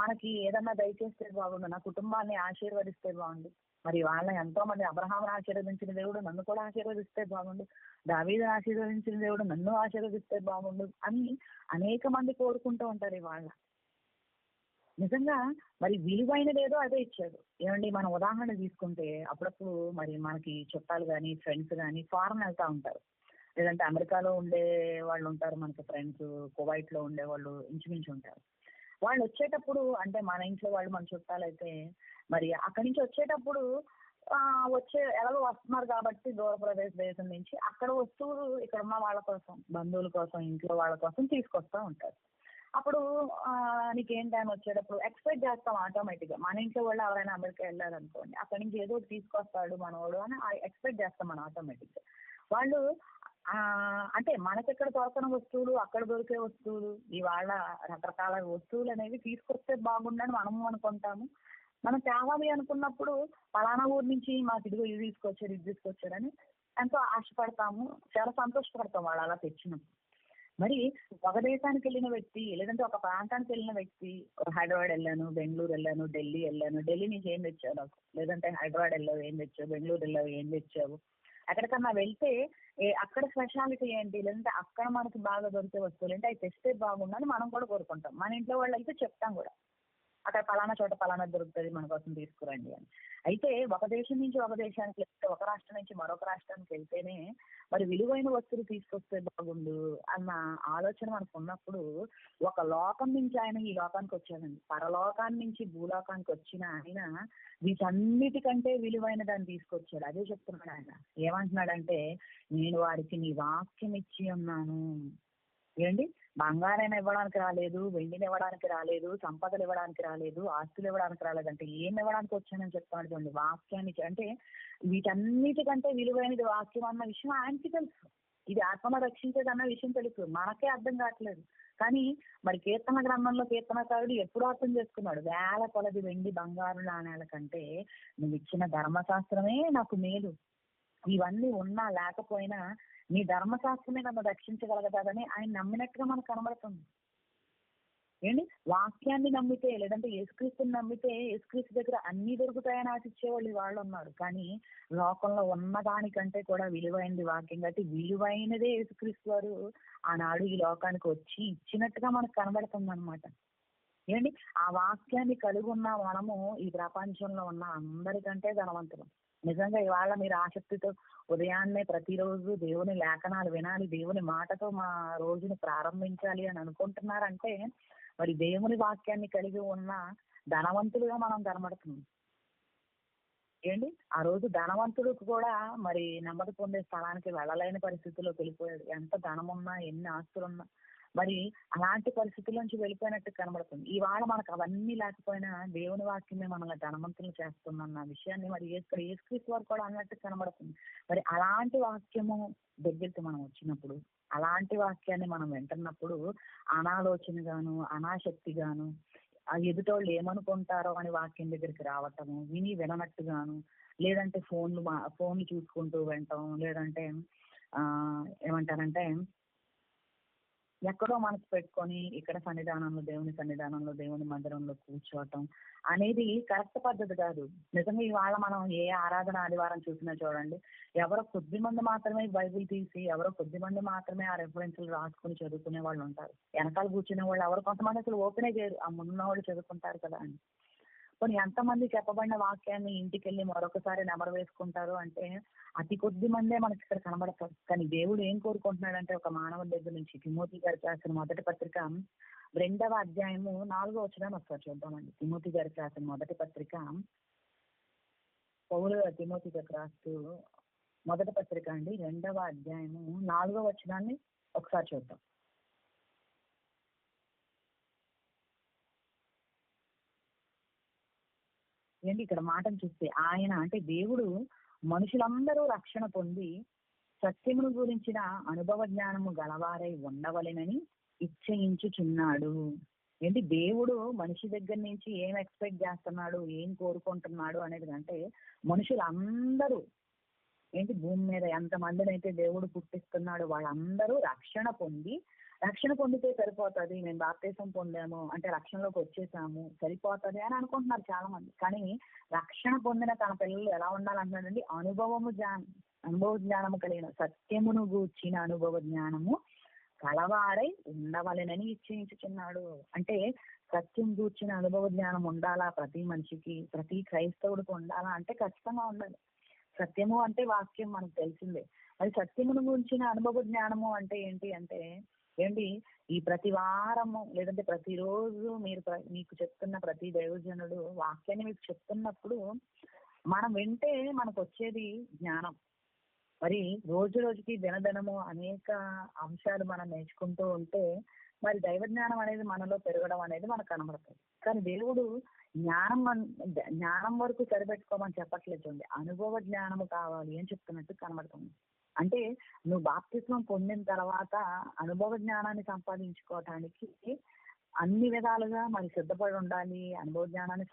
మనకి ఏదన్నా దయచేస్తే బాగుండు, నా కుటుంబాన్ని ఆశీర్వదిస్తే బాగుండు. మరి వాళ్ళ ఎంతో మంది అబ్రహామును ఆశీర్వదించిన దేవుడు నన్ను కూడా ఆశీర్వదిస్తే బాగుండు, దావీదును ఆశీర్వదించిన దేవుడు నన్ను ఆశీర్వదిస్తే బాగుండు అని అనేక మంది కోరుకుంటూ ఉంటారు. ఇవాళ నిజంగా మరి విలువైనది ఏదో అదే ఇచ్చాడు. ఏమండి మనం ఉదాహరణ తీసుకుంటే అప్పుడప్పుడు మరి మనకి చుట్టాలు కానీ ఫ్రెండ్స్ కానీ ఫారెన్ వెళ్తా ఉంటారు, లేదంటే అమెరికాలో ఉండే వాళ్ళు ఉంటారు మనకి ఫ్రెండ్స్, కువైట్ లో ఉండే వాళ్ళు ఇంచుమించు ఉంటారు. వాళ్ళు వచ్చేటప్పుడు అంటే మన ఇంట్లో వాళ్ళు మన చుట్టాలు అయితే మరి అక్కడి నుంచి వచ్చేటప్పుడు ఎలాగో వస్తున్నారు కాబట్టి దూర దేశం నుంచి అక్కడ వస్తువులు ఇక్కడ ఉన్న వాళ్ళ కోసం, బంధువుల కోసం, ఇంట్లో వాళ్ళ కోసం తీసుకొస్తా ఉంటారు. అప్పుడు నీకేం టైం వచ్చేటప్పుడు ఎక్స్పెక్ట్ చేస్తాం ఆటోమేటిక్గా. మన ఇంట్లో వాళ్ళు ఎవరైనా అమెరికా వెళ్ళారనుకోండి, అక్కడి నుంచి ఏదో తీసుకొస్తాడు మనోడు అని ఎక్స్పెక్ట్ చేస్తాం మనం ఆటోమేటిక్గా. వాళ్ళు అంటే మనకెక్కడ దొరకని వస్తువులు అక్కడ దొరికే వస్తువులు, ఇవాళ రకరకాల వస్తువులు అనేవి తీసుకొస్తే బాగుండని మనము అనుకుంటాము. మనం తేవాలి అనుకున్నప్పుడు పలానా ఊరు నుంచి మాకు ఇదిగో ఇది తీసుకొచ్చారని ఎంతో ఆశపడతాము, చాలా సంతోషపడతాం వాళ్ళు అలా తెచ్చినప్పుడు. మరి ఒక దేశానికి వెళ్ళిన వ్యక్తి, లేదంటే ఒక ప్రాంతానికి వెళ్ళిన వ్యక్తి, హైదరాబాద్ వెళ్ళాను, బెంగళూరు వెళ్ళాను, ఢిల్లీ నుంచి ఏం తెచ్చావు నాకు, లేదంటే హైదరాబాద్ వెళ్ళావు ఏం తెచ్చావు, బెంగళూరు వెళ్ళావు ఏం తెచ్చావు ఎక్కడికన్నా వెళ్తే అక్కడ స్పెషాలిటీ ఏంటి, లేదంటే అక్కడ మనకి బాగా దొరికే వస్తువులు ఏంటి, అవి తెస్తే బాగుండని మనం కూడా కోరుకుంటాం. మన ఇంట్లో వాళ్ళు అయితే చెప్తాం కూడా, అక్కడ పలానా చోట పలానా దొరుకుతుంది, మన కోసం తీసుకురండి అని. అయితే ఒక దేశం నుంచి ఒక దేశానికి వెళ్తే, ఒక రాష్ట్రం నుంచి మరొక రాష్ట్రానికి వెళ్తేనే మరి విలువైన వస్తువులు తీసుకొస్తే బాగుండు అన్న ఆలోచన మనకు ఉన్నప్పుడు, ఒక లోకం నుంచి ఆయన ఈ లోకానికి వచ్చాడండి. పరలోకాన్ని నుంచి భూలోకానికి వచ్చిన ఆయన వీటన్నిటికంటే విలువైన దాన్ని తీసుకొచ్చాడు. అదే చెప్తున్నాడు ఆయన. ఏమంటున్నాడంటే, నేను వారికి నీ వాక్యం ఇచ్చి ఉన్నాను. ఏంటి, బంగారాన్ని ఇవ్వడానికి రాలేదు, వెండిని ఇవ్వడానికి రాలేదు, సంపదలు ఇవ్వడానికి రాలేదు, ఆస్తులు ఇవ్వడానికి రాలేదంటే ఏం ఇవ్వడానికి వచ్చానని చెప్తాడు చూడండి. వాక్యాన్ని. అంటే వీటన్నిటికంటే విలువైనది వాక్యం అన్న విషయం ఆయనకి తెలుసు. ఇది ఆత్మను రక్షించేది అన్న విషయం తెలుసు, మనకే అర్థం కావట్లేదు. కానీ మరి కీర్తన గ్రంథంలో కీర్తనకారుడు ఎప్పుడు అర్థం చేసుకున్నాడు, వేల కొలది వెండి బంగారు నాణేల కంటే నువ్వు ఇచ్చిన ధర్మశాస్త్రమే నాకు మేలు. ఇవన్నీ ఉన్నా లేకపోయినా నీ ధర్మశాస్త్రమే నన్ను రక్షించగలగదని ఆయన నమ్మినట్టుగా మనకు కనబడుతుంది. ఏంటి, వాక్యాన్ని నమ్మితే, లేదంటే యేసుక్రీస్తుని నమ్మితే యేసుక్రీస్తు దగ్గర అన్ని దొరుకుతాయని ఆశించేవాళ్ళు వాళ్ళు ఉన్నారు. కానీ లోకంలో ఉన్న దానికంటే కూడా విలువైనది వాక్యం. కాబట్టి విలువైనదే యేసుక్రీస్తు వారు ఆనాడు ఈ లోకానికి వచ్చి ఇచ్చినట్టుగా మనకు కనబడుతుంది అనమాట. ఏంటి, ఆ వాక్యాన్ని కలిగి ఉన్న మనము ఈ ప్రపంచంలో ఉన్న అందరికంటే ధనవంతులు. నిజంగా ఇవాళ మీరు ఆసక్తితో ఉదయాన్నే ప్రతిరోజు దేవుని లేఖనాలు వినాలి, దేవుని మాటతో మా రోజును ప్రారంభించాలి అని అనుకుంటున్నారంటే మరి దేవుని వాక్యాన్ని కలిగి ఉన్న ధనవంతులుగా మనం కనబడుతున్నాం. ఏంటి, ఆ రోజు ధనవంతుడికి కూడా మరి నెమ్మది పొందే స్థలానికి వెళ్ళలేని పరిస్థితుల్లోకి వెళ్ళిపోయాడు. ఎంత ధనమున్నా, ఎన్ని ఆస్తులున్నా మరి అలాంటి పరిస్థితుల నుంచి వెళ్ళిపోయినట్టు కనబడుతుంది. ఇవాళ మనకు అవన్నీ లేకపోయినా దేవుని వాక్యమే మనల్ని ధనవంతులు చేస్తుందన్న విషయాన్ని మరి యేసుక్రీస్తు వారు కూడా అన్నట్టు కనబడుతుంది. మరి అలాంటి వాక్యము దగ్గరికి మనం వచ్చినప్పుడు, అలాంటి వాక్యాన్ని మనం వింటున్నప్పుడు అనాలోచనగాను, అనాశక్తిగాను, ఆ ఎదుటోళ్ళు ఏమనుకుంటారో అని వాక్యం దగ్గరికి రావటము, విని విననట్టుగాను, లేదంటే ఫోన్లు చూసుకుంటూ వినటం, లేదంటే ఏమంటారంటే ఎక్కడో మనసు పెట్టుకొని ఇక్కడ దేవుని సన్నిధానంలో దేవుని మందిరంలో కూర్చోవటం అనేది కరెక్ట్ పద్ధతి కాదు. నిజంగా ఇవాళ మనం ఏ ఆరాధన ఆదివారం చూసినా చూడండి, ఎవరో కొద్ది మంది మాత్రమే బైబిల్ తీసి, ఎవరో కొద్ది మంది మాత్రమే ఆ రెఫరెన్స్లు రాసుకుని చదువుకునే వాళ్ళు ఉంటారు. వెనకాల కూర్చునే వాళ్ళు ఎవరు కొంతమంది అసలు ఓపెనే చేయరు, ఆ ముందున్న వాళ్ళు చదువుకుంటారు కదా అని. కొన్ని ఎంతమంది చెప్పబడిన వాక్యాన్ని ఇంటికి వెళ్ళి మరొకసారి నెమరు వేసుకుంటారు అంటే అతి కొద్ది మందే మనకి ఇక్కడ కనబడతారు. కానీ దేవుడు ఏం కోరుకుంటున్నాడంటే ఒక మానవుడి దగ్గర నుంచి. తిమోతి గారికి రాసిన మొదటి పత్రిక 2వ అధ్యాయము 4వ వచనాన్ని ఒకసారి చూద్దామండి. తిమోతి గారికి రాసిన మొదటి పత్రిక, పౌలు తిమోతి గారికి రాస్తూ మొదటి పత్రిక అండి 2వ అధ్యాయము 4వ వచనాన్ని ఒకసారి చూద్దాం. ఏంటి, ఇక్కడ మాటను చూస్తే ఆయన అంటే దేవుడు మనుషులందరూ రక్షణ పొంది సత్యమును గురించిన అనుభవ జ్ఞానము గలవారై ఉండవలెనని ఇచ్చయించుచున్నాడు. ఏంటి, దేవుడు మనిషి దగ్గర నుంచి ఏం ఎక్స్పెక్ట్ చేస్తున్నాడు, ఏం కోరుకుంటున్నాడు అనేది అంటే మనుషులందరూ ఏంటి, భూమి మీద ఎంతమందిని అయితే దేవుడు పుట్టిస్తున్నాడు వాళ్ళందరూ రక్షణ పొందితే సరిపోతుంది, మేము బాప్తిసం పొందాము అంటే రక్షణలోకి వచ్చేసాము సరిపోతుంది అని అనుకుంటున్నారు చాలా మంది. కానీ రక్షణ పొందిన తన పిల్లలు ఎలా ఉండాలంటున్నాడండి, అనుభవ జ్ఞానము కలిగిన, సత్యమును గూర్చిన అనుభవ జ్ఞానము కలవారై ఉండవలెనని ఇచ్చించుచున్నాడు. అంటే సత్యం గూర్చిన అనుభవ జ్ఞానం ఉండాలా ప్రతి మనిషికి, ప్రతి క్రైస్తవుడికి ఉండాలా అంటే ఖచ్చితంగా ఉండాలి. సత్యము అంటే వాక్యం మనకు తెలిసిందే. మరి సత్యమును గురించిన అనుభవ జ్ఞానము అంటే ఏంటి, ఈ ప్రతి వారము లేదంటే ప్రతిరోజు మీకు చెప్తున్న ప్రతి దైవజనుడు వాక్యాన్ని మీకు చెప్తున్నప్పుడు మనం వింటే మనకు వచ్చేది జ్ఞానం. మరి రోజు రోజుకి దినదినము అనేక అంశాలు మనం నేర్చుకుంటూ ఉంటే మరి దైవ జ్ఞానం అనేది మనలో పెరగడం అనేది మనకు కనబడుతుంది. కానీ దేవుడు జ్ఞానం వరకు సరిపెట్టుకోమని చెప్పట్లేదు, అనుభవ జ్ఞానము కావాలి అని చెప్తున్నట్టు కనబడుతుంది. అంటే నువ్వు బాప్తిస్మం పొందిన తర్వాత అనుభవ జ్ఞానాన్ని సంపాదించుకోవటానికి అన్ని విధాలుగా మరి సిద్ధపడి ఉండాలి. అనుభవ జ్ఞానాన్ని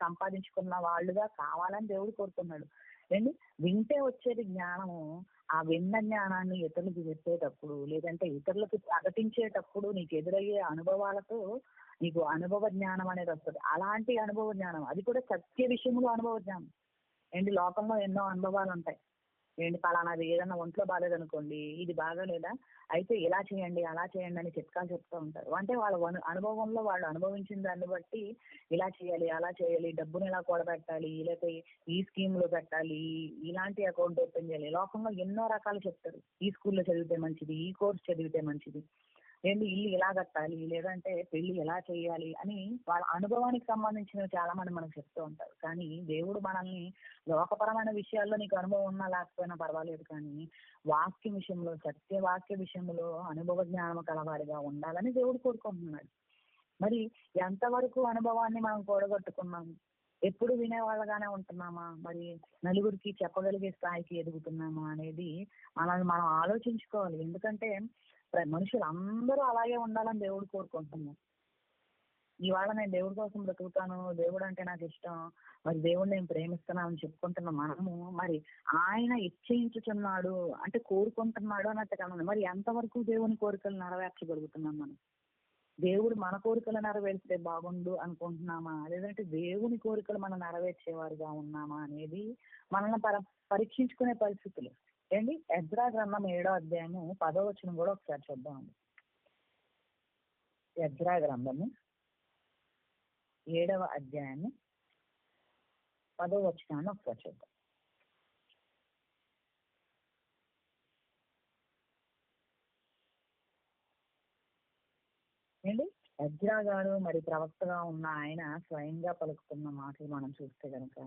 సంపాదించుకున్న వాళ్ళుగా కావాలని దేవుడు కోరుతున్నాడు. ఏంటి, వింటే వచ్చేది జ్ఞానము. ఆ విన్న జ్ఞానాన్ని ఇతరులకు చెప్పేటప్పుడు లేదంటే ఇతరులకు ప్రకటించేటప్పుడు నీకు ఎదురయ్యే అనుభవాలతో నీకు అనుభవ జ్ఞానం అనేది వస్తుంది. అలాంటి అనుభవ జ్ఞానం, అది కూడా సత్య విషయంలో అనుభవ జ్ఞానం. ఏంటి, లోకంలో ఎన్నో అనుభవాలు ఉంటాయి. ఏంటి పలానాది ఏదన్నా ఒంట్లో బాగాలేదనుకోండి, ఇది బాగాలేదా, అయితే ఇలా చేయండి అలా చేయండి అని చిట్కాలు చెప్తూ ఉంటారు. అంటే వాళ్ళ అనుభవంలో వాళ్ళు అనుభవించిన దాన్ని బట్టి ఇలా చేయాలి అలా చేయాలి, డబ్బుని ఇలా కూడబెట్టాలి, లేకపోతే ఈ స్కీమ్ లో పెట్టాలి, ఇలాంటి అకౌంట్ ఓపెన్ చేయాలి, లోకంలో ఎన్నో రకాలు చెప్తారు. ఈ స్కూల్లో చదివితే మంచిది, ఈ కోర్స్ చదివితే మంచిది, ఏంటి ఇల్లు ఇలా కట్టాలి, లేదంటే పెళ్లి ఎలా చేయాలి అని వాళ్ళ అనుభవానికి సంబంధించినవి చాలా మంది మనకు చెప్తూ ఉంటారు. కానీ దేవుడు మనల్ని లోకపరమైన విషయాల్లో నీకు అనుభవం ఉన్నా లేకపోయినా పర్వాలేదు, కానీ వాక్య విషయంలో, సత్యవాక్య విషయంలో అనుభవ జ్ఞానం కలవారిగా ఉండాలని దేవుడు కోరుకుంటున్నాడు. మరి ఎంతవరకు అనుభవాన్ని మనం కూడగట్టుకున్నాము? ఎప్పుడు వినేవాళ్ళగానే ఉంటున్నామా? మరి నలుగురికి చెప్పగలిగే స్థాయికి ఎదుగుతున్నామా అనేది మనల్ని మనం ఆలోచించుకోవాలి. ఎందుకంటే మనుషులు అందరూ అలాగే ఉండాలని దేవుడు కోరుకుంటున్నాం. ఇవాళ నేను దేవుడి కోసం బ్రతుకుతాను, దేవుడు అంటే నాకు ఇష్టం, మరి దేవుడిని నేను ప్రేమిస్తున్నాను అని చెప్పుకుంటున్న మనము మరి ఆయన ఇచ్చేయించుచున్నాడు అంటే కోరుకుంటున్నాడు అన్నట్టు కాదు. మరి ఎంతవరకు దేవుని కోరికలు నెరవేర్చగలుగుతున్నాం మనం? దేవుడు మన కోరికలు నెరవేర్స్తే బాగుండు అనుకుంటున్నామా, లేదంటే దేవుని కోరికలు మనం నెరవేర్చేవారుగా ఉన్నామా అనేది మనల్ని పరీక్షించుకునే పరిస్థితులు. ఏంటి ఎజ్రా గ్రంథం 7వ అధ్యాయము 10వ వచనం కూడా ఒకసారి చూద్దామండి. ఎజ్రా గ్రంథము 7వ అధ్యాయము 10వ వచనాన్ని ఒకసారి చూద్దాం. ఏంటి ఎజ్రా గారు మరి ప్రవక్తగా ఉన్న ఆయన స్వయంగా పలుకుతున్న మాటలు మనం చూస్తే కనుక,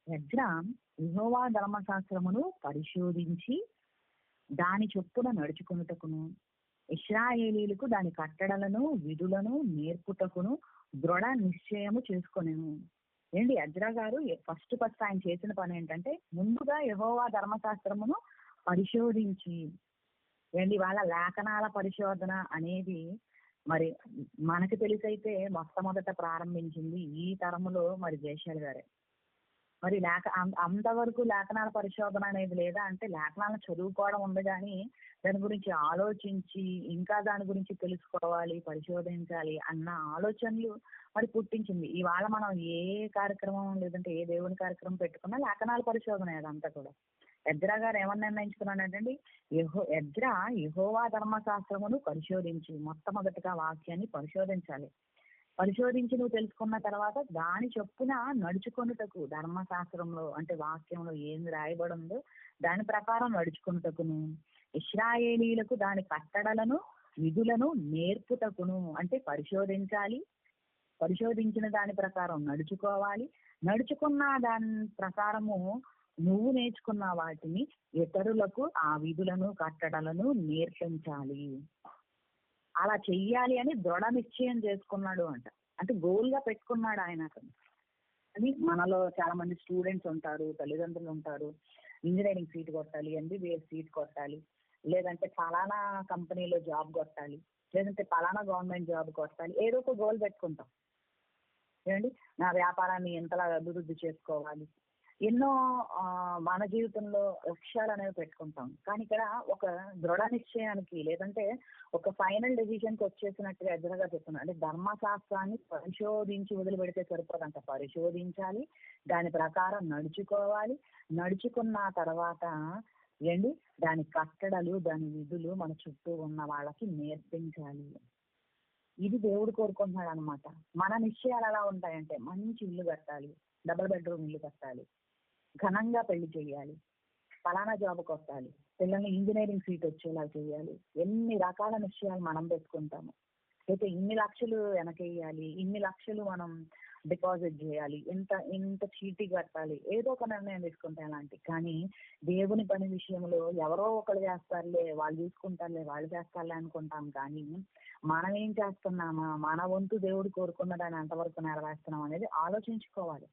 ఎజ్రా యెహోవా ధర్మశాస్త్రమును పరిశోధించి దాని చొప్పున నడుచుకున్నటకును, ఇశ్రాయేలీలకు దాని కట్టడలను విధులను నేర్పుటకును దృఢ నిశ్చయము చేసుకొనెను. ఏంటి ఎజ్రా గారు ఫస్ట్ ఆయన చేసిన పని ఏంటంటే ముందుగా యెహోవా ధర్మశాస్త్రమును పరిశోధించి, ఏంటి వాళ్ళ లేఖనాల పరిశోధన అనేది మరి మనకి తెలిసైతే మొట్టమొదట ప్రారంభించింది ఈ తరములో మరి జయశాల్ గారే. మరి అంతవరకు లేఖనాల పరిశోధన అనేది లేదా అంటే లేఖనాలను చదువుకోవడం ఉంది, కానీ దాని గురించి ఆలోచించి ఇంకా దాని గురించి తెలుసుకోవాలి, పరిశోధించాలి అన్న ఆలోచనలు మరి పుట్టించింది. ఇవాళ మనం ఏ కార్యక్రమం లేదంటే ఏ దేవుని కార్యక్రమం పెట్టుకున్నా లేఖనాల పరిశోధన అదంతా కూడా. ఎజ్రా గారు ఏమన్నా నిర్ణయించుకున్నాడంటే ఎజ్రా యెహోవా ధర్మశాస్త్రమును పరిశోధించి, మొట్టమొదటిగా వాక్యాన్ని పరిశోధించాలి. పరిశోధించి నువ్వు తెలుసుకున్న తర్వాత దాని చొప్పున నడుచుకొనుటకు, ధర్మశాస్త్రంలో అంటే వాక్యంలో ఏం రాయబడి ఉందో దాని ప్రకారం నడుచుకొనుటకును, ఇశ్రాయేలీలకు దాని కట్టడలను విధులను నేర్పుటకును అంటే పరిశోధించాలి, పరిశోధించిన దాని ప్రకారం నడుచుకోవాలి, నడుచుకున్న దాని ప్రకారము నువ్వు నేర్చుకున్న వాటిని ఇతరులకు ఆ విధులను కట్టడలను నేర్పించాలి. అలా చెయ్యాలి అని దృఢ నిశ్చయం చేసుకున్నాడు అంట. అంటే గోల్ గా పెట్టుకున్నాడు ఆయన. అని మనలో చాలా మంది స్టూడెంట్స్ ఉంటారు, తల్లిదండ్రులు ఉంటారు, ఇంజనీరింగ్ సీట్ కొట్టాలి, MBBS సీట్ కొట్టాలి, లేదంటే ఫలానా కంపెనీలో జాబ్ కొట్టాలి, లేదంటే ఫలానా గవర్నమెంట్ జాబ్ కొట్టాలి, ఏదో ఒక గోల్ పెట్టుకుంటాం. ఏమండి నా వ్యాపారాన్ని ఎంతలా అభివృద్ధి చేసుకోవాలి, ఎన్నో మన జీవితంలో లక్ష్యాలు అనేవి పెట్టుకుంటాం. కానీ ఇక్కడ ఒక దృఢ నిశ్చయానికి లేదంటే ఒక ఫైనల్ డెసిషన్ కి వచ్చేసినట్టుగా ఎదురుగా చెప్తున్నాను. అంటే ధర్మశాస్త్రాన్ని పరిశోధించి వదిలిపెడితే సరిపోదంట, పరిశోధించాలి, దాని ప్రకారం నడుచుకోవాలి, నడుచుకున్న తర్వాత ఏంటి దాని కట్టడలు దాని విధులు మన చుట్టూ ఉన్న వాళ్ళకి నేర్పించాలి. ఇది దేవుడు కోరుకుంటున్నాడు అనమాట. మన నిశ్చయాలు ఎలా ఉంటాయంటే మంచి ఇల్లు కట్టాలి, డబుల్ బెడ్రూమ్ ఇల్లు కట్టాలి, ఘనంగా పెళ్లి చేయాలి, ఫలానా జాబ్ కొట్టాలి, పిల్లల్ని ఇంజనీరింగ్ సీట్ వచ్చేలా చేయాలి. ఎన్ని రకాల నిశ్చయాలు మనం పెట్టుకుంటాము. అయితే ఇన్ని లక్షలు వెనకేయాలి, ఇన్ని లక్షలు మనం డిపాజిట్ చేయాలి, ఇంత చీటీ కట్టాలి, ఏదో ఒక నిర్ణయం తీసుకుంటే అలాంటి. కానీ దేవుని పని విషయంలో ఎవరో ఒకరు చేస్తారులే, వాళ్ళు చూసుకుంటారులే, వాళ్ళు చేస్తారులే అనుకుంటాం. కానీ మనం ఏం చేస్తున్నామా, మన వంతు దేవుడు కోరుకున్నదాన్ని ఎంతవరకు నెరవేరుస్తున్నాం అనేది ఆలోచించుకోవాలి.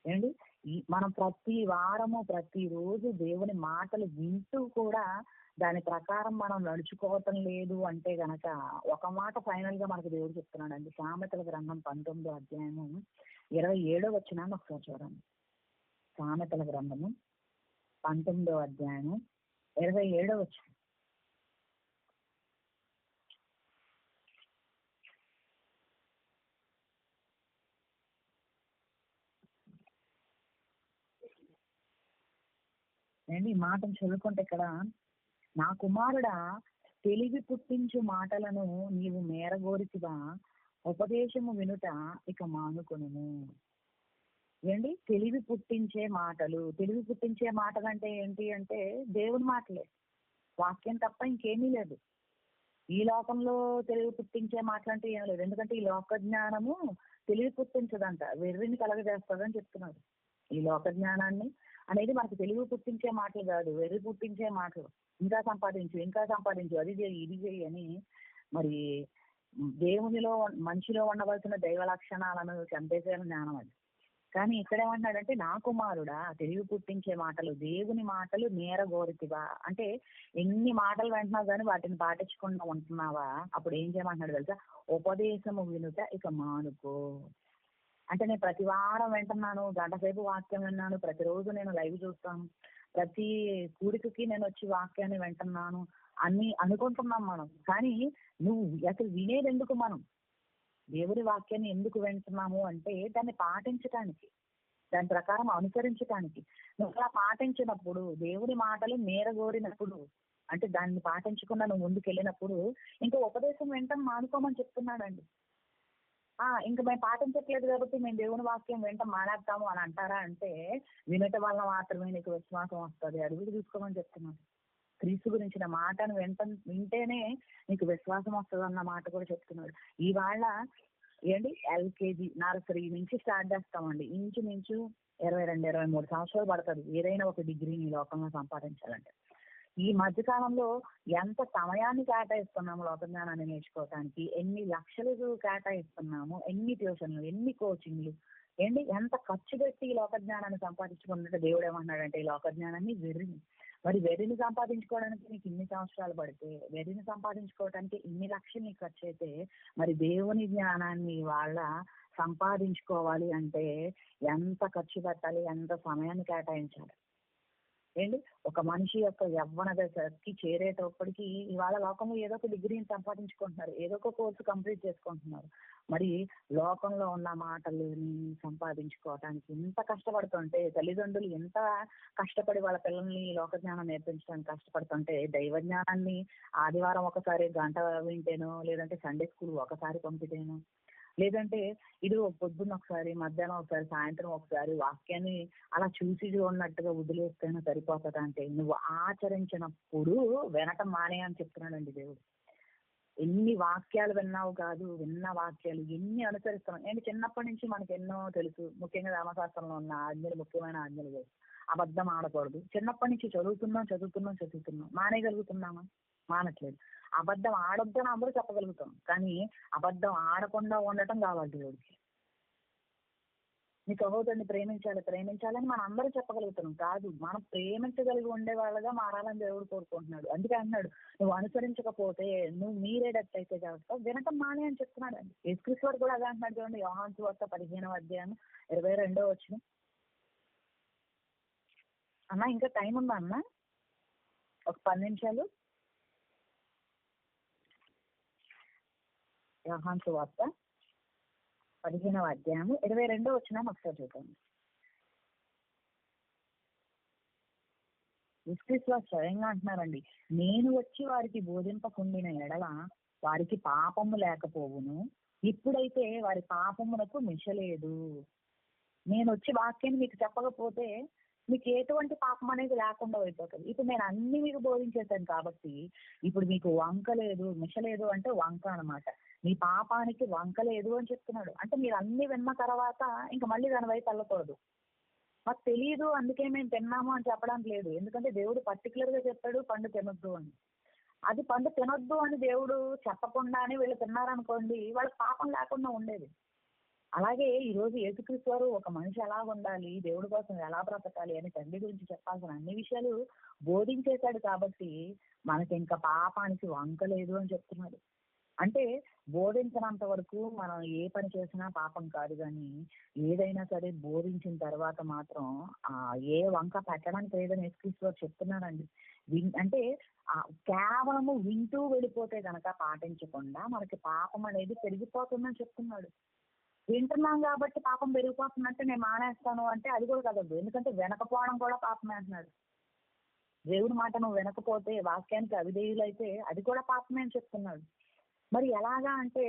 ఏంటి మనం ప్రతి వారము ప్రతిరోజు దేవుని మాటలు వింటూ కూడా దాని ప్రకారం మనం నడుచుకోవటం లేదు అంటే గనక ఒక మాట ఫైనల్ గా మనకు దేవుడు చెప్తున్నాడండి. సామెతల గ్రంథం 19వ అధ్యాయము 27వ వచనాన్ని ఒకసారి చూడండి. సామెతల గ్రంథము 19వ అధ్యాయము 27వ వచనం. ఈ మాటను చదువుకుంటే ఇక్కడ, నా కుమారుడా, తెలివి పుట్టించు మాటలను నీవు మేరగోరితివా, ఉపదేశము వినుట ఇక మానుకొనుము. తెలివి పుట్టించే మాటలు. తెలివి పుట్టించే మాటలు అంటే ఏంటి అంటే దేవుని మాటలే, వాక్యం తప్ప ఇంకేమీ లేదు. ఈ లోకంలో తెలివి పుట్టించే మాటలు అంటే ఏం లేదు. ఎందుకంటే ఈ లోక జ్ఞానము తెలివి పుట్టించదంట, వెర్రిని కలగజేస్తుందని చెప్తున్నారు. ఈ లోక జ్ఞానాన్ని అనేది మనకు తెలివి పుట్టించే మాటలు కాదు, వెర్రి పుట్టించే మాటలు. ఇంకా సంపాదించు, ఇంకా సంపాదించు, అది చేయి, ఇది చేయి అని మరి దేవునిలో మనిషిలో ఉండవలసిన దైవ లక్షణాలను చంపేసే జ్ఞానం అది. కానీ ఇక్కడ ఏమంటున్నాడంటే, నా కుమారుడా, తెలివి పుట్టించే మాటలు, దేవుని మాటలు నేరగోరితివా. అంటే ఎన్ని మాటలు వింటున్నావు కానీ వాటిని పాటించకుండా ఉంటున్నావా, అప్పుడు ఏం చేయమంటున్నాడు తెలుసా? ఉపదేశము వినుట ఇక మానుకో. అంటే నేను ప్రతి వారం వింటున్నాను, గంట సేపు వాక్యం విన్నాను, ప్రతిరోజు నేను లైవ్ చూస్తాను, ప్రతి కూడికకి నేను వచ్చి వాక్యాన్ని వింటున్నాను అని అనుకుంటున్నాం మనం. కానీ నువ్వు అసలు వినేది ఎందుకు? మనం దేవుని వాక్యాన్ని ఎందుకు వింటున్నాము అంటే దాన్ని పాటించటానికి, దాని ప్రకారం అనుసరించటానికి. నువ్వు అలా పాటించినప్పుడు, దేవుని మాటలు మేరగోరినప్పుడు, అంటే దాన్ని పాటించకుండా నువ్వు ముందుకు వెళ్ళినప్పుడు ఇంకా ఉపదేశం వింటాం మానుకోమని చెప్తున్నాడండి. ఇంకా మేము పాటించట్లేదు కాబట్టి మేము దేవుని వాక్యం వింటాం మానేస్తాము అని అంటారా అంటే, వినటం వల్ల మాత్రమే నీకు విశ్వాసం వస్తుంది, అడుగులు తీసుకోమని చెప్తున్నాడు. క్రీస్తు గురించిన మాటను వింటేనే నీకు విశ్వాసం వస్తుంది అన్న మాట కూడా చెప్తున్నాడు. ఇవాళ ఎల్కేజీ నర్సరీ నుంచి స్టార్ట్ చేస్తామండి. ఇంచుమించు 22-23 సంవత్సరాలు పడుతుంది ఏదైనా ఒక డిగ్రీని లోకంలో సంపాదించాలంటే. ఈ మధ్యకాలంలో ఎంత సమయాన్ని కేటాయిస్తున్నాము లోక జ్ఞానాన్ని నేర్చుకోవటానికి, ఎన్ని లక్షలు కేటాయిస్తున్నాము, ఎన్ని ట్యూషన్లు, ఎన్ని కోచింగ్లు, ఎంత ఖర్చు పెట్టి ఈ లోక జ్ఞానాన్ని సంపాదించుకున్నట్టు దేవుడు ఏమన్నాడంటే, ఈ లోక జ్ఞానాన్ని వెర్రిని. మరి వెర్రిని సంపాదించుకోవడానికి నీకు ఇన్ని సంవత్సరాలు పడితే, వెర్రిని సంపాదించుకోవడానికి ఇన్ని లక్షలు నీకు ఖర్చు అయితే, మరి దేవుని జ్ఞానాన్ని వాళ్ళ సంపాదించుకోవాలి అంటే ఎంత ఖర్చు పెట్టాలి, ఎంత సమయాన్ని కేటాయించాలి? ఒక మనిషి యొక్క యవ్వన దశకి చేరేటప్పటికి ఇవాళ లోకంలో ఏదో ఒక డిగ్రీని సంపాదించుకుంటున్నారు, ఏదో ఒక కోర్సు కంప్లీట్ చేసుకుంటున్నారు. మరి లోకంలో ఉన్న మాటలని సంపాదించుకోవటానికి ఎంత కష్టపడుతుంటే, తల్లిదండ్రులు ఎంత కష్టపడి వాళ్ళ పిల్లల్ని లోక జ్ఞానం నేర్పించడానికి కష్టపడుతుంటే, దైవ జ్ఞానాన్ని ఆదివారం ఒకసారి గంట వింటేనో, లేదంటే సండే స్కూల్ ఒకసారి పంపితేనో, లేదంటే ఇది పొద్దున్న ఒకసారి, మధ్యాహ్నం ఒకసారి, సాయంత్రం ఒకసారి వాక్యాన్ని అలా చూసి చూడనట్టుగా వదిలేస్తేనే సరిపోతుంది అంటే, నువ్వు ఆచరించినప్పుడు వినటం మానే అని చెప్తున్నాడండి దేవుడు. ఎన్ని వాక్యాలు విన్నావు కాదు, విన్న వాక్యాలు ఎన్ని అనుసరిస్తున్నాం. చిన్నప్పటి నుంచి మనకి ఎన్నో తెలుసు. ముఖ్యంగా ధర్మశాస్త్రంలో ఉన్న ఆజ్ఞలు, ముఖ్యమైన ఆజ్ఞలు తెలుసు. అబద్ధం ఆడకూడదు. చిన్నప్పటి నుంచి చదువుతున్నాం. మానేయగలుగుతున్నామా? మానట్లేదు. అబద్ధం ఆడొద్దని అందరూ చెప్పగలుగుతాం, కానీ అబద్ధం ఆడకుండా ఉండటం కావాలి దేవుడికి. నీ సహోదరుని ప్రేమించాలని మనం అందరూ చెప్పగలుగుతున్నాం కాదు, మనం ప్రేమించగలిగి ఉండే వాళ్ళగా మారాలని దేవుడు కోరుకుంటున్నాడు. అందుకే అన్నాడు, నువ్వు అనుసరించకపోతే నువ్వు మీరేటట్టయితే కాబట్టి వినటం మానే అని చెప్తున్నాడు అండి. యేసుక్రీస్తు వారు కూడా అదే అంటున్నాడు చూడండి, యోహాను సువార్త 15వ అధ్యాయం 22వ వచనం. అన్న ఇంకా టైం ఉందా అన్న? ఒక 10 నిమిషాలు. యోహాను సువార్త 15వ అధ్యాయం 22వ వచనం ఒకసారి చూద్దాం. యేసుక్రీస్తు స్వయంగా అంటున్నారండి, నేను వచ్చి వారికి బోధింపకుండిన ఎడల వారికి పాపము లేకపోవును, ఇప్పుడైతే వారి పాపమునకు మిషలేదు. నేను వచ్చి వాక్యాన్ని మీకు చెప్పకపోతే మీకు ఎటువంటి పాపం అనేది లేకుండా అయిపోతుంది. ఇప్పుడు నేను అన్ని మీకు బోధించేశాను కాబట్టి ఇప్పుడు మీకు వంక లేదు, మిషలేదు అంటే వంక అనమాట. మీ పాపానికి వంక లేదు అని చెప్తున్నాడు. అంటే మీరు అన్ని విన్న తర్వాత ఇంకా మళ్ళీ దాని వైపు వెళ్ళకూడదు. మాకు తెలియదు అందుకే మేము తిన్నాము అని చెప్పడానికి లేదు. ఎందుకంటే దేవుడు పర్టికులర్ గా చెప్పాడు పండు తినొద్దు అని. అది పండు తినొద్దు అని దేవుడు చెప్పకుండానే వీళ్ళు తిన్నారనుకోండి, వాళ్ళకి పాపం లేకుండా ఉండేది. అలాగే ఈ రోజు యేసుక్రీస్తు వారు ఒక మనిషి ఎలా ఉండాలి, దేవుడి కోసం ఎలా బ్రతకాలి అని తండ్రి గురించి చెప్పాల్సిన అన్ని విషయాలు బోధించేశాడు కాబట్టి మనకి ఇంకా పాపానికి వంక లేదు అని చెప్తున్నాడు. అంటే బోధించినంత వరకు మనం ఏ పని చేసినా పాపం కాదు, కానీ ఏదైనా సరే బోధించిన తర్వాత మాత్రం ఏ వంక పెట్టడానికి లేదని యేసుక్రీస్తు వారు చెప్తున్నారండి. అంటే కేవలము వింటూ వెళ్ళిపోతే గనక పాటించకుండా మనకి పాపం అనేది పెరిగిపోతుందని చెప్తున్నాడు. వింటున్నాం కాబట్టి పాపం పెరిగిపోతున్నట్టు నేను మానేస్తాను అంటే అది కూడా కదదు. ఎందుకంటే వెనకపోవడం కూడా పాపమే అంటున్నాడు. దేవుడి మాట నువ్వు వినకపోతే, వాక్యానికి అవిధేయులైతే అది కూడా పాపమే అని చెప్తున్నాడు. మరి ఎలాగా అంటే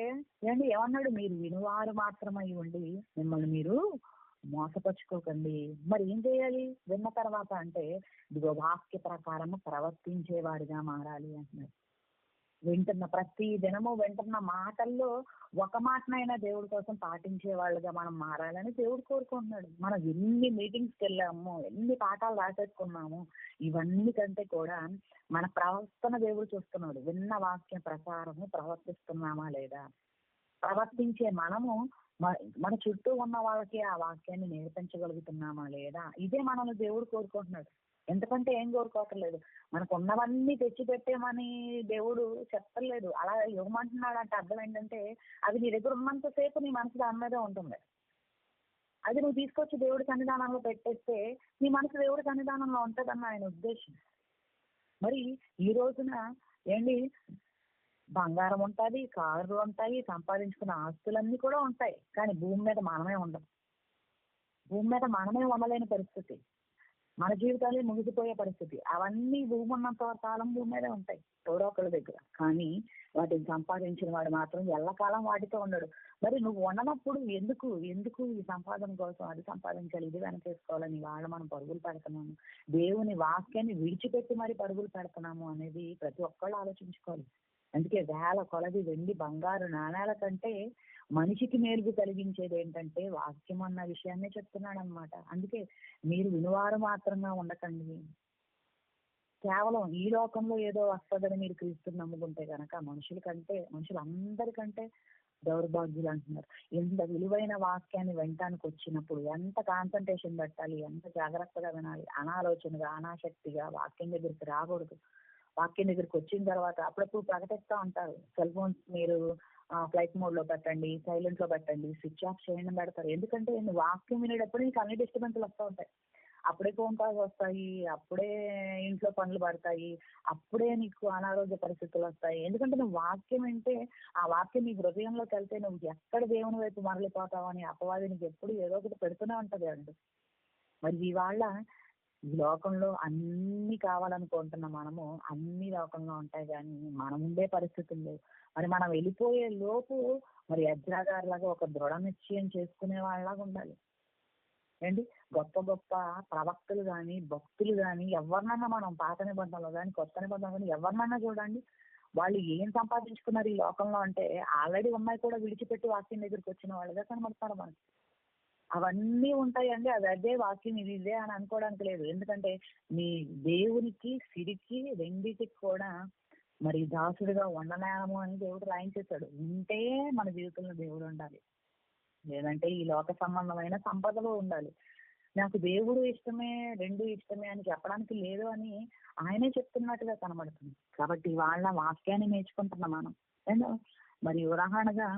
ఏమన్నాడు, మీరు వినువారు మాత్రమై ఉండి మిమ్మల్ని మీరు మోసపరుచుకోకండి. మరి ఏం చేయాలి విన్న తర్వాత అంటే, ఇదిగో వాక్య ప్రకారము ప్రవర్తించేవాడిగా మారాలి అంటున్నాడు. ప్రతి దినము వింటున్న మాటల్లో ఒక మాటనైనా దేవుడి కోసం పాటించే వాళ్ళుగా మనం మారాలని దేవుడు కోరుకుంటున్నాడు. మనం ఎన్ని మీటింగ్స్కి వెళ్ళాము, ఎన్ని పాఠాలు రాసేసుకున్నాము, ఇవన్నీ కంటే కూడా మన ప్రవర్తన దేవుడు చూస్తున్నాడు. విన్న వాక్యం ప్రకారము ప్రవర్తిస్తున్నామా లేదా, ప్రవర్తించే మనము మన చుట్టూ ఉన్న వాళ్ళకి ఆ వాక్యాన్ని నేర్పించగలుగుతున్నామా లేదా, ఇదే మనల్ని దేవుడు కోరుకుంటున్నాడు. ఎందుకంటే ఏం కోరుకోవట్లేదు, మనకు ఉన్నవన్నీ తెచ్చిపెట్టేమని దేవుడు చెప్పలేదు. అలా ఇవ్వమంటున్నాడు అంటే అర్థం ఏంటంటే, అది నీ దగ్గర ఉన్నంతసేపు నీ మనసు దాని మీదే ఉంటుంది. అది నువ్వు తీసుకొచ్చి దేవుడి సన్నిధానంలో పెట్టేస్తే నీ మనసు దేవుడి సన్నిధానంలో ఉంటుందన్న ఆయన ఉద్దేశం. మరి ఈ రోజున బంగారం ఉంటుంది, కార్లు ఉంటాయి, సంపాదించుకున్న ఆస్తులన్నీ కూడా ఉంటాయి, కానీ భూమి మీద మనమే ఉండం. భూమి మీద మనమే ఉండలేని పరిస్థితి, మన జీవితాలే ముగిసిపోయే పరిస్థితి. అవన్నీ భూమి ఉన్నంత కాలం భూమి మీదే ఉంటాయి ఎవరో ఒకళ్ళ దగ్గర. కానీ వాటిని సంపాదించిన వాడు మాత్రం ఎల్లకాలం వాటితో ఉండడు. మరి నువ్వు ఉండనప్పుడు ఎందుకు ఈ సంపాదన కోసం అది సంపాదించాలి, ఇది వెనకేసుకోవాలని వాళ్ళు మనం పరుగులు పెడుతున్నాము, దేవుని వాక్యాన్ని విడిచిపెట్టి మరి పరుగులు పెడుతున్నాము అనేది ప్రతి ఒక్కళ్ళు ఆలోచించుకోవాలి. అందుకే వేల కొలది వెండి బంగారు నాణేల కంటే మనిషికి మేలు కలిగించేది ఏంటంటే వాక్యం అన్న విషయాన్నే చెప్తున్నాడు అనమాట. అందుకే మీరు వినువారు మాత్రంగా ఉండకండి. కేవలం ఈ లోకంలో ఏదో వస్తుందని మీరు క్రీస్తుని నమ్ముకుంటే కనుక మనుషులందరికంటే దౌర్భాగ్యులు అంటున్నారు. ఎంత విలువైన వాక్యాన్ని వినటానికి వచ్చినప్పుడు ఎంత కాన్సన్ట్రేషన్ పెట్టాలి, ఎంత జాగ్రత్తగా వినాలి. అనాలోచనగా, అనాసక్తిగా వాక్యం దగ్గరికి రాకూడదు. వాక్యం దగ్గరికి వచ్చిన తర్వాత అప్పుడప్పుడు ప్రకటిస్తూ ఉంటారు, సెల్ ఫోన్స్ మీరు ఫ్లైట్ మోడ్ లో పెట్టండి, సైలెంట్ లో పెట్టండి, స్విచ్ ఆఫ్ చేయండి పెడతారు. ఎందుకంటే వాక్యం వినేటప్పుడు నీకు అన్ని డిస్టర్బెన్స్లు వస్తూ ఉంటాయి. అప్పుడే ఫోన్ కాల్స్ వస్తాయి, అప్పుడే ఇంట్లో పనులు పడతాయి, అప్పుడే నీకు అనారోగ్య పరిస్థితులు వస్తాయి. ఎందుకంటే నువ్వు వాక్యం వింటే ఆ వాక్యం నీ హృదయంలోకి వెళ్తే నువ్వు ఎక్కడ దేవుని వైపు మరలిపోతావు అని అపవాది నీకు ఎప్పుడు ఏదో ఒకటి పెడుతూనే ఉంటది అండి. మరి ఇవాళ ఈ లోకంలో అన్ని కావాలనుకుంటున్న మనము అన్ని లోకంలో ఉంటాయి, కానీ మనం ఉండే పరిస్థితులు లేవు. మరి మనం వెళ్ళిపోయే లోపు మరి యజ్ఞాగారులాగా ఒక దృఢ నిశ్చయం చేసుకునే వాళ్ళలాగా ఉండాలి. గొప్ప గొప్ప ప్రవక్తలు కానీ భక్తులు కానీ ఎవరినన్నా మనం పాత నిబంధనలు కానీ కొత్త నిబంధనలు కానీ ఎవరినన్నా చూడండి, వాళ్ళు ఏం సంపాదించుకున్నారు ఈ లోకంలో అంటే ఆల్రెడీ ఉన్నాయి కూడా విడిచిపెట్టి వాక్యం దగ్గరికి వచ్చిన వాళ్ళుగా కనబడతారు మనకి. అవన్నీ ఉంటాయండి, అది అదే వాక్యం ఇది ఇదే అని అనుకోవడానికి లేదు. ఎందుకంటే నీ దేవునికి సిరికి రెండిటికి కూడా మరి దాసుడిగా ఉండనేమో అని దేవుడు రాయించేశాడు. ఉంటే మన జీవితంలో దేవుడు ఉండాలి, లేదంటే ఈ లోక సంబంధమైన సంపదలు ఉండాలి. నాకు దేవుడు ఇష్టమే, రెండు ఇష్టమే అని చెప్పడానికి లేదు అని ఆయనే చెప్తున్నట్టుగా కనబడుతుంది. కాబట్టి వాళ్ళ వాక్యాన్ని నేర్చుకుంటున్నాం మనం. మరి ఉదాహరణగా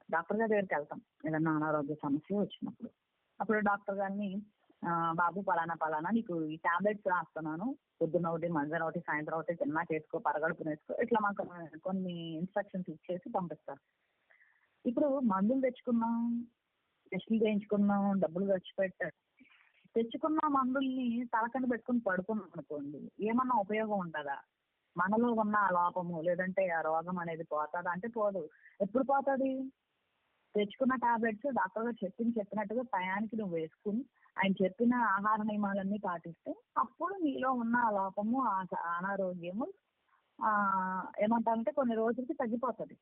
డాక్టర్ గారి దగ్గరికి వెళ్తాం ఏదన్నా అనారోగ్య సమస్య వచ్చినప్పుడు. అప్పుడు డాక్టర్ గారిని బాబు పలానా నీకు ఈ టాబ్లెట్స్ రాస్తున్నాను, పొద్దున్న ఒకటి, మధ్యాహ్నం ఒకటి, సాయంత్రం ఒకటి తిన్నా చేసుకో, పరగడుపు నేర్చుకో, ఇట్లా మాకు కొన్ని ఇన్స్ట్రక్షన్స్ ఇచ్చేసి పంపిస్తారు. ఇప్పుడు మందులు తెచ్చుకున్నాం, టెస్టులు చేయించుకున్నాం, డబ్బులు ఖర్చు పెట్టారు, తెచ్చుకున్న మందుల్ని తలకని పెట్టుకుని పడుకున్నాం అనుకోండి, ఏమన్నా ఉపయోగం ఉంటుందా? మనలో ఉన్న ఆ లోపము లేదంటే ఆ రోగం అనేది పోతుందా అంటే పోదు. ఎప్పుడు పోతుంది? తెచ్చుకున్న టాబ్లెట్స్ డాక్టర్ గారు చెప్పినట్టుగా టయానికి నువ్వు వేసుకుని ఆయన చెప్పిన ఆహార నియమాలన్నీ పాటిస్తే అప్పుడు నీలో ఉన్న ఆ లోపము, ఆ అనారోగ్యము ఏమంటారంటే కొన్ని రోజులకి తగ్గిపోతుంది.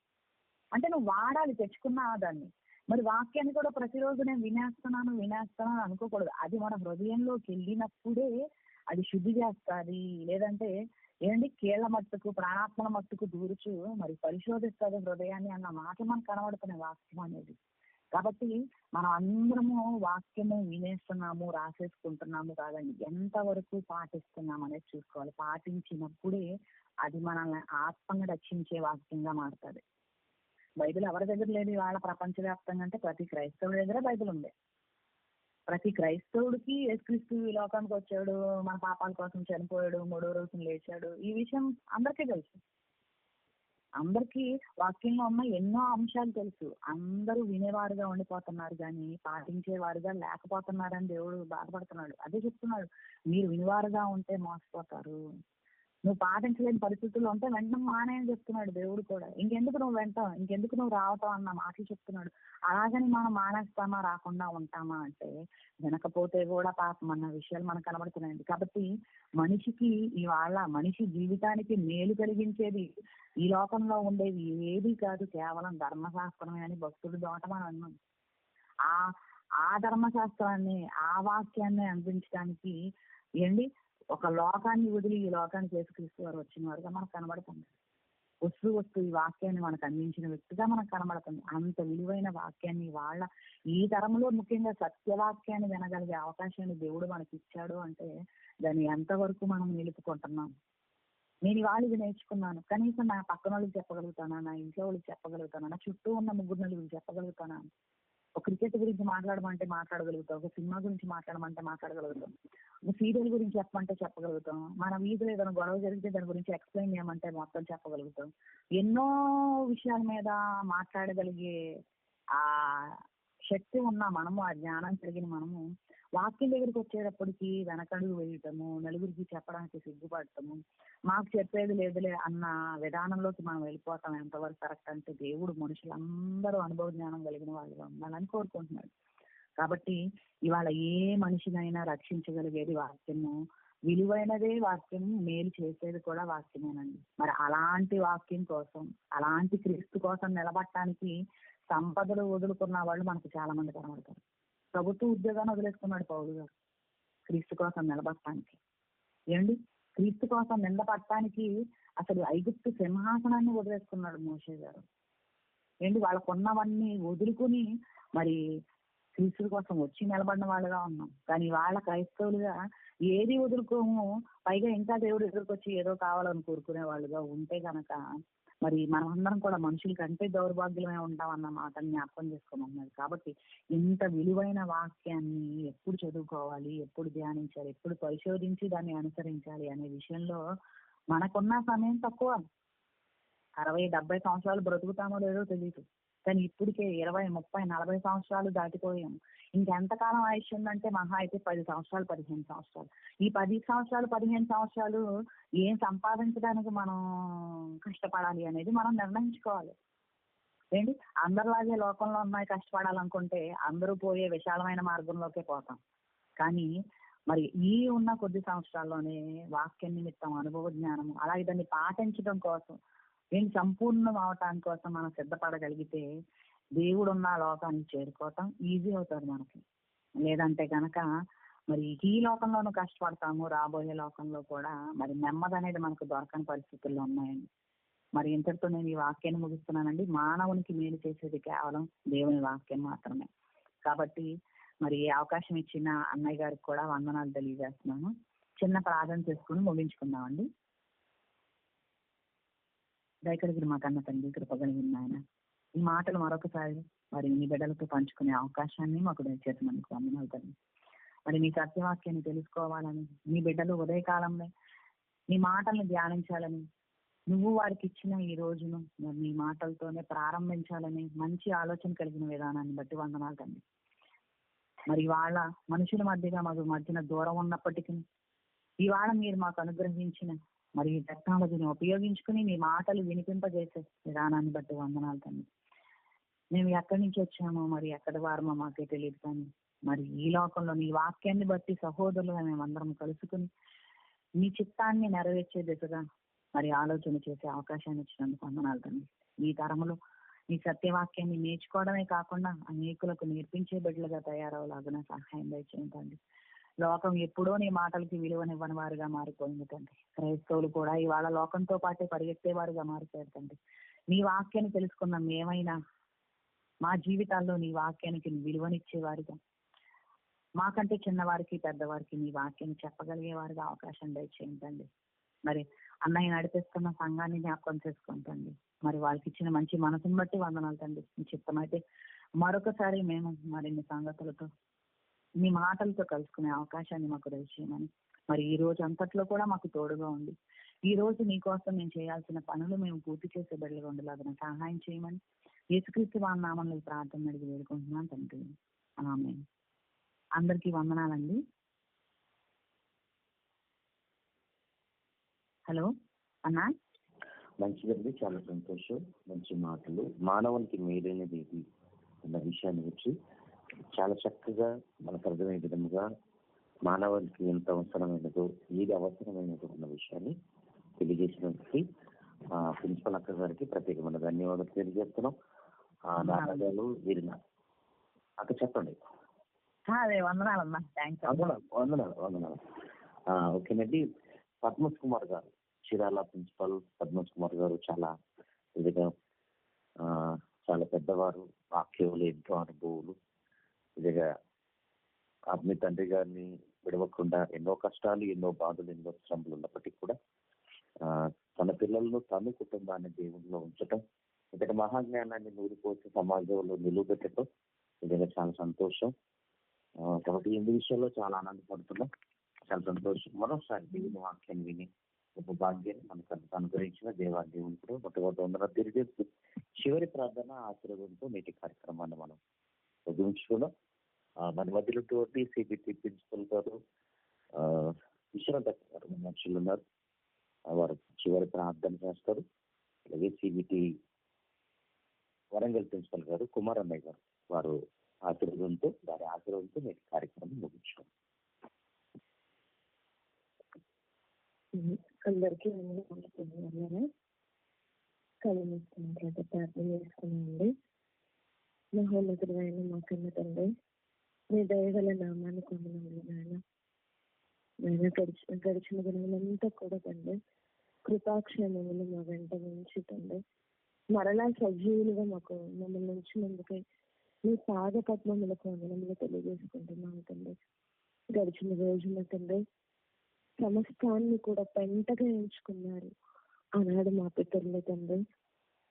అంటే నువ్వు వాడాలి తెచ్చుకున్న దాన్ని. మరి వాక్యాన్ని కూడా ప్రతిరోజు నేను వినేస్తున్నాను అనుకోకూడదు. అది మన హృదయంలోకి వెళ్ళినప్పుడే అది శుద్ధి చేస్తుంది. లేదంటే కీళ్ల మట్టుకు, ప్రాణాత్మల మట్టుకు దూరుచు మరి పరిశోధిస్తుంది హృదయాన్ని అన్న మాట మనకు కనబడుతున్న వాక్యం అనేది. కాబట్టి మనం అందరము వాక్యము వినేస్తున్నాము, రాసేసుకుంటున్నాము కాదండి, ఎంతవరకు పాటిస్తున్నాం అనేది చూసుకోవాలి. పాటించినప్పుడే అది మనల్ని ఆత్మను రక్షించే వాక్యంగా మారుతుంది. బైబిల్ ఎవరి దగ్గర లేదు ఇవాళ ప్రపంచవ్యాప్తంగా అంటే ప్రతి క్రైస్తవుడి దగ్గర బైబిల్ ఉంది. ప్రతి క్రైస్తవుడికి యేసుక్రీస్తు ఈ లోకానికి వచ్చాడు, మన పాపాల కోసం చనిపోయాడు, మూడో రోజున లేచాడు, ఈ విషయం అందరికీ తెలుసు. అందరికీ వాక్యంలో ఉన్న ఎన్నో అంశాలు తెలుసు. అందరూ వినేవారుగా ఉండిపోతున్నారు కానీ పాటించేవారుగా లేకపోతున్నారని దేవుడు బాధపడుతున్నాడు. అదే చెప్తున్నాడు, మీరు వినివారుగా ఉంటే మోసపోతారు. నువ్వు పాటించలేని పరిస్థితుల్లో ఉంటే వెంటనే మానేయని చెప్తున్నాడు దేవుడు కూడా. ఇంకెందుకు నువ్వు వెంటావు, ఇంకెందుకు నువ్వు రావటం అన్న మాటలు చెప్తున్నాడు. అలాగని మనం మానేస్తామా, రాకుండా ఉంటామా అంటే వినకపోతే కూడా పాపం అన్న విషయాలు మనకు కనబడుతున్నాయండి. కాబట్టి మనిషికి ఇవాళ మనిషి జీవితానికి మేలు కలిగించేది ఈ లోకంలో ఉండేది ఏది కాదు, కేవలం ధర్మశాస్త్రమే అని భక్తుడు దోట మనం అన్నాం. ఆ ఆ ధర్మశాస్త్రాన్ని, ఆ వాక్యాన్ని అందించడానికి ఏంటి ఒక లోకాన్ని వదిలి ఈ లోకానికి యేసుక్రీస్తు వారు వచ్చిన వారుగా మనకు కనబడుతుంది. వస్తూ ఈ వాక్యాన్ని మనకు అందించిన వ్యక్తిగా మనకు కనబడుతుంది. అంత విలువైన వాక్యాన్ని వాళ్ళ ఈ తరంలో ముఖ్యంగా సత్యవాక్యాన్ని వినగలిగే అవకాశాన్ని దేవుడు మనకి ఇచ్చాడు అంటే దాన్ని ఎంతవరకు మనం నిలుపుకుంటున్నాం. నేను ఇవాళ ఇది నేర్చుకున్నాను, కనీసం నా పక్కన వాళ్ళకి చెప్పగలుగుతానా, నా ఇంట్లో వాళ్ళకి చెప్పగలుగుతానా, నా చుట్టూ ఉన్న 3 చెప్పగలుగుతానా. ఒక క్రికెట్ గురించి మాట్లాడమంటే మాట్లాడగలుగుతాం, ఒక సినిమా గురించి మాట్లాడమంటే మాట్లాడగలుగుతాం, ఒక సీరియల్ గురించి చెప్పమంటే చెప్పగలుగుతాం, మన వీధిలో ఏదైనా గొడవ జరిగితే దాని గురించి ఎక్స్ప్లెయిన్ చేయమంటే మొత్తం చెప్పగలుగుతాం. ఎన్నో విషయాల మీద మాట్లాడగలిగే ఆ శక్తి ఉన్న మనము, ఆ జ్ఞానం కలిగిన మనము వాక్యం దగ్గరికి వచ్చేటప్పటికి వెనకడుగు వేయటము, నలుగురికి చెప్పడానికి సిగ్గుపడటము, మాకు చెప్పేది లేదులే అన్న విధానంలోకి మనం వెళ్ళిపోతాం. ఎంతవరకు కరెక్ట్ అంటే దేవుడు మనుషులందరూ అనుభవ జ్ఞానం కలిగిన వాళ్ళుగా ఉండాలని కోరుకుంటున్నాడు. కాబట్టి ఇవాళ ఏ మనిషినైనా రక్షించగలిగేది వాక్యము, విలువైనదే వాక్యం, మేలు చేసేది కూడా వాక్యమేనండి. మరి అలాంటి వాక్యం కోసం, అలాంటి క్రీస్తు కోసం నిలబడటానికి సంపదలు వదులుకున్న వాళ్ళు మనకు చాలా మంది కనబడతారు. ప్రభుత్వ ఉద్యోగాన్ని వదిలేసుకున్నాడు పౌలు గారు క్రీస్తు కోసం నిలబడటానికి. ఏంటి క్రీస్తు కోసం నిలబడటానికి అసలు ఐగుప్తు సింహాసనాన్ని వదిలేసుకున్నాడు మోషే గారు. ఏంటి వాళ్ళకున్నవన్నీ వదులుకుని మరి క్రీస్తు కోసం వచ్చి నిలబడిన వాళ్ళుగా ఉన్నాం. కానీ వాళ్ళ క్రైస్తవులుగా ఏది వదులుకోము, పైగా ఇంకా దేవుడు ఎదురుకొచ్చి ఏదో కావాలని కోరుకునే వాళ్ళుగా ఉంటే గనక మరి మనమందరం కూడా మనుషుల కంటే దౌర్భాగ్యమే ఉంటాం అన్న మాట జ్ఞాపకం చేసుకోమన్నది. కాబట్టి ఇంత విలువైన వాక్యాన్ని ఎప్పుడు చదువుకోవాలి, ఎప్పుడు ధ్యానించాలి, ఎప్పుడు పరిశోధించి దాన్ని అనుసరించాలి అనే విషయంలో మనకున్న సమయం తక్కువ. 60-70 సంవత్సరాలు బ్రతుకుతామో లేదో తెలియదు, కానీ ఇప్పటికే 20, 30, 40 సంవత్సరాలు దాటిపోయాం. ఇంకెంతకాలం ఆయుష్ ఉందంటే మహా అయితే 10 సంవత్సరాలు, 15 సంవత్సరాలు. ఈ 10 సంవత్సరాలు, 15 సంవత్సరాలు ఏం సంపాదించడానికి మనం కష్టపడాలి అనేది మనం నిర్ణయించుకోవాలి. ఏంటి అందరిలాగే లోకంలో ఉన్నాయి కష్టపడాలనుకుంటే అందరూ పోయే విశాలమైన మార్గంలోకే పోతాం. కానీ మరి ఈ ఉన్న కొద్ది సంవత్సరాల్లోనే వాక్య నిమిత్తం అనుభవ జ్ఞానము, అలాగే దాన్ని పాటించడం కోసం, ఏంటి సంపూర్ణం అవటానికి కోసం మనం సిద్ధపడగలిగితే దేవుడున్న లోకానికి చేరుకోవటం ఈజీ అవుతుంది మనకి. లేదంటే కనుక మరి ఈ లోకంలోనూ కష్టపడతాము, రాబోయే లోకంలో కూడా మరి నెమ్మది అనేది మనకు దొరకని పరిస్థితుల్లో ఉన్నాయండి. మరి ఇంతటితో నేను ఈ వాక్యాన్ని ముగిస్తున్నానండి. మానవునికి మేలు చేసేది కేవలం దేవుని వాక్యం మాత్రమే. కాబట్టి మరి ఈ అవకాశం ఇచ్చిన అన్నయ్య గారికి కూడా వందనాలు తెలియజేస్తున్నాను. చిన్న ప్రార్థన చేసుకుని ముగించుకుందామండి. దయకలిగిన మా కన్న తండ్రి, కృపగలిగిన ఆయన, ఈ మాటలు మరొకసారి మరి మీ బిడ్డలతో పంచుకునే అవకాశాన్ని మాకు దయచేసినందుకు వందనాలు తండ్రి. మరి మీ సత్యవాక్యాన్ని తెలుసుకోవాలని, మీ బిడ్డలు ఉదయకాలంలో మీ మాటల్ని ధ్యానించాలని, నువ్వు వారికి ఇచ్చిన ఈ రోజును మరి మీ మాటలతోనే ప్రారంభించాలని మంచి ఆలోచన కలిగిన విధానాన్ని బట్టి వందనాలు తండ్రి. మరి వాళ్ళ మనుషుల మధ్యన దూరం ఉన్నప్పటికీ ఇవాళ మీరు మాకు అనుగ్రహించిన మరి ఈ టెక్నాలజీని ఉపయోగించుకుని మీ మాటలు వినిపింపజేసే విధానాన్ని బట్టి వందనాలు తండ్రి. మేము ఎక్కడి నుంచి వచ్చామో మరి ఎక్కడి వారమో మాకే తెలియదు, కానీ మరి ఈ లోకంలో నీ వాక్యాన్ని బట్టి సహోదరులుగా మేమందరం కలుసుకుని మీ చిత్తాన్ని నెరవేర్చే దిశగా మరి ఆలోచన చేసే అవకాశాన్ని ఇచ్చినందుకు వందనాలు తండ్రి. ఈ తరములో ఈ సత్యవాక్యాన్ని నేర్చుకోవడమే కాకుండా అనేకులకు నేర్పించే బిడ్డలుగా తయారవలాగున సహాయం దయచేయండి. లోకం ఎప్పుడో నీ మాటలకి విలువనివ్వని వారుగా మారిపోయింది తండ్రి. క్రైస్తవులు కూడా ఇవాళ లోకంతో పాటే పరిగెత్తేవారుగా మారిపోయారు తండ్రి. నీ వాక్యాన్ని తెలుసుకున్న మేమైనా మా జీవితాల్లో నీ వాక్యానికి విలువనిచ్చేవారుగా, మాకంటే చిన్నవారికి పెద్దవారికి నీ వాక్యాన్ని చెప్పగలిగేవారుగా అవకాశం దయచేయండి. మరి అన్నయ్య నడిపిస్తున్న సంఘాన్ని జ్ఞాపకం చేసుకుంటండి. మరి వాళ్ళకి ఇచ్చిన మంచి మనసుని బట్టి వందనాలు తండ్రి. మీ చిత్తమైతే మరొకసారి మేము మరిన్ని సంగతులతో మీ మాటలతో కలుసుకునే అవకాశాన్ని మాకు దయచేయమని, మరి ఈ రోజు అంతట్లో కూడా మాకు తోడుగా ఉండి ఈ రోజు నీకోసం మేము చేయాల్సిన పనులు మేము పూర్తి చేసే బిడ్డలుగా ఉండేలాగా సహాయం చేయమని యేసుక్రీస్తు వారి నామములో ఈ ప్రార్థన అడిగి వేడుకుంటున్నాను తండ్రి. ఆమేన్. అందరికీ వందనాలండి. హలో అన్నా. మంచిదండి, చాలా సంతోషం. మంచి మాటలు. మానవునికి మేలైనది ఏది అన్న విషయాన్ని వచ్చి చాలా చక్కగా మనకు అర్థమయ్యే విధముగా మానవునికి ఎంత అవసరమైనదో, ఏది అవసరమైనదో అన్న విషయాన్ని తెలియజేసినందుకు ప్రిన్సిపల్ అక్క గారికి ప్రత్యేకమైన ధన్యవాదాలు తెలియజేస్తున్నాం. నాటకాలు వీరిన అక్క చెప్పండి. అదే వందనాలమ్మా. థ్యాంక్స్. వందనాలు. ఓకేనండి. పద్మజ్ కుమార్ గారు, చీరాల ప్రిన్సిపల్ పద్మజ్ కుమార్ గారు చాలా ఇదిగా చాలా పెద్దవారు, వాక్యంలో ఎంతో అనుభవాలు. ఇదిగా మీ తండ్రి గారిని విడవకుండా ఎన్నో కష్టాలు, ఎన్నో బాధలు, ఎన్నో శ్రమలు ఉన్నప్పటికీ కూడా తన పిల్లలను, తన కుటుంబాన్ని దేవుడిలో ఉంచటం, ఇక్కడ మహాజ్ఞానాన్ని నూరిపోసి సమాజంలో నిలువబెట్టడం నిజంగా చాలా సంతోషం. కాబట్టి ఈ విషయంలో చాలా ఆనందపడుతున్నాం. చాలా సంతోషం. మరోసారి దేవుని వాక్యాన్ని విని గొప్ప భాగ్యాన్ని మనకు అనుగ్రహించిన దేవుని కూడా మొట్టమొదటి వందనాలు తెలియజేస్తూ చివరి ప్రార్థన ఆశీర్వాదంతో నేటి కార్యక్రమాన్ని మనం ముగించుకున్నాం. మన మధ్యలో సిబిటి ప్రిన్సిపల్ గారు, విశ్రాంత మనుషులు ఉన్నారు, వారు చివరి ప్రార్థన చేస్తారు. అలాగే సిబిటి వరంగల్ ప్రిన్సిపల్ గారు కుమార్ అన్నయ్య గారు, వారు వారి ఆశీర్వాదంతో నేటి కార్యక్రమం ముగించుకున్నాం. అందరికీ కలిగిస్తున్నట్లయితే ప్రార్థన చేసుకున్నామండి. మహోన్నతుడైన మా కన్న తండ్రి, మీ దయగల నామాన్ని కొందనాలు నాయన. గడిచిన దినములంతా కూడా తండ్రి కృపాక్షేమములు మా వెంట ఉంచి తండ్రి మరలా సజీవులుగా మమ్మల్ని ఉంచినందుకే మీ పాద పద్మములకు వందనములు తెలియజేసుకుంటున్నాము తండ్రి. గడిచిన రోజున తండ్రి సమస్తాన్ని కూడా పెంటగా ఎంచుకున్నారు ఆనాడు మా పితరులు తండ్రి.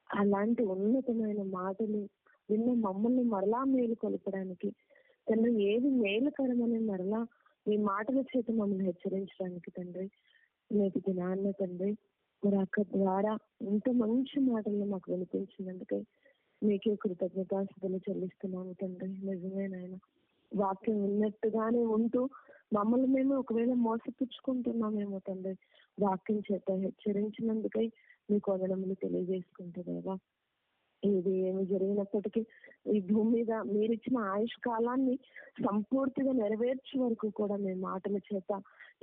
అలాంటి ఉన్నతమైన మాటలు విన్న మమ్మల్ని మరలా మేలు కొలపడానికి తండ్రి, ఏది మేలుకరమని మరలా మీ మాటల చేత మమ్మల్ని హెచ్చరించడానికి తండ్రి నేటి దినాన్న తండ్రి మరి అక్క ద్వారా ఇంత మంచి మాటలను మాకు వినిపించినందుకే మీకే కృతజ్ఞతాస్తుతులు చెల్లిస్తున్నాము తండ్రి. నిజమే నాయన, వాక్యం ఉన్నట్టుగానే ఉంటూ మమ్మల్ని మేము ఒకవేళ మోసపుచ్చుకుంటున్నామేమో తండ్రి, వాక్యం చేత హెచ్చరించినందుకై మీకు వందనములు తెలియజేసుకుంటుందేవా. ఏమి జరిగినప్పటికీ ఈ భూమి మీద మీరిచ్చిన ఆయుష్ కాలాన్ని సంపూర్తిగా నెరవేర్చే వరకు కూడా మీ మాటల చేత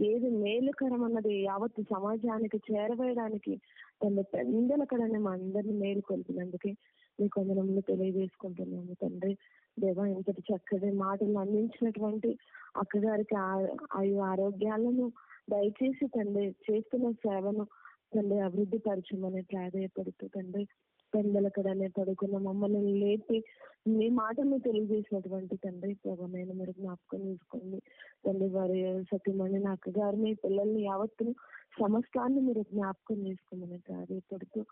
ఏది మేలుకరం అన్నది యావత్తు సమాజానికి చేరవేయడానికి తన పెందలకడనే మా అందరినీ మేలు కొలిపినందుకే మీకు వందనములు తెలియజేసుకుంటున్నాము తండ్రి. దేవా, ఇంతటి చక్కటి మాటలు అందించినటువంటి అక్కగారికి ఆరోగ్యాలను దయచేసి తండ్రి చేస్తున్న సేవను తండ్రి అభివృద్ధి పరచమని ప్రాధాయపడుతూ తండ్రి పెందలకడనే పడుకున్న మమ్మల్ని లేపి మీ మాటలు తెలియజేసినటువంటి తండ్రి ప్రభావమైన మీరు జ్ఞాపకం తీసుకోండి తండ్రి. వారి సతీమణి అక్కగారిని, పిల్లల్ని యావత్తును సమస్తాన్ని మీరు జ్ఞాపకం చేసుకోమని ప్రాధాయపడుతూ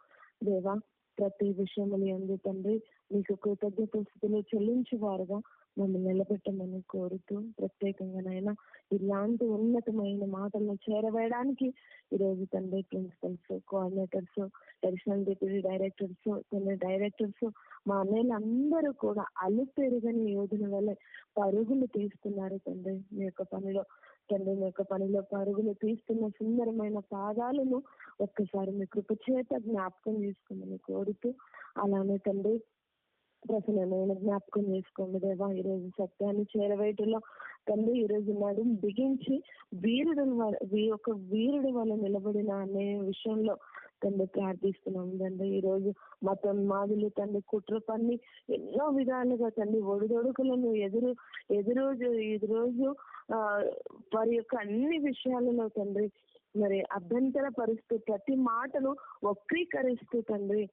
దేవా ప్రతి విషయములు ఎందు తండ్రి మీకు కృతజ్ఞత స్థితిలో చెల్లించే వారుగా మమ్మల్ని నిలబెట్టమని కోరుతూ ప్రత్యేకంగానైనా ఇలాంటి ఉన్నతమైన మాటలను చేరవేయడానికి ఈరోజు తండ్రి principals, coordinators, additional deputy directors, directors మా అన్నయ్యలు అందరూ కూడా అలుపెరుగని యోధుల వల్ల పరుగులు తీస్తున్నారు తండ్రి. మీ యొక్క పనిలో తండ్రి, మీ యొక్క పనిలో పరుగులు తీస్తున్న సుందరమైన పాదాలను ఒక్కసారి మీ కృప చేత జ్ఞాపకం చేసుకోమని కోరుతూ అలానే తండ్రి ప్రసన్నమైన జ్ఞాపకం చేసుకోండి దేవా. ఈరోజు సత్యాన్ని చేరవేయటంలో తండ్రి ఈరోజు నడుము బిగించి వీరుడు వల్ల నిలబడిన అనే విషయంలో తండ్రి ప్రార్థిస్తున్నాం తండ్రి. ఈరోజు మతోన్మాదులు తండ్రి కుట్ర పన్ని ఎన్నో విధాలుగా తండ్రి ఒడిదొడుకులను ఎదురోజు వారి యొక్క అన్ని విషయాలలో తండ్రి మరి అభ్యంతర పరుస్తూ ప్రతి మాటను వక్రీకరిస్తూ తండ్రి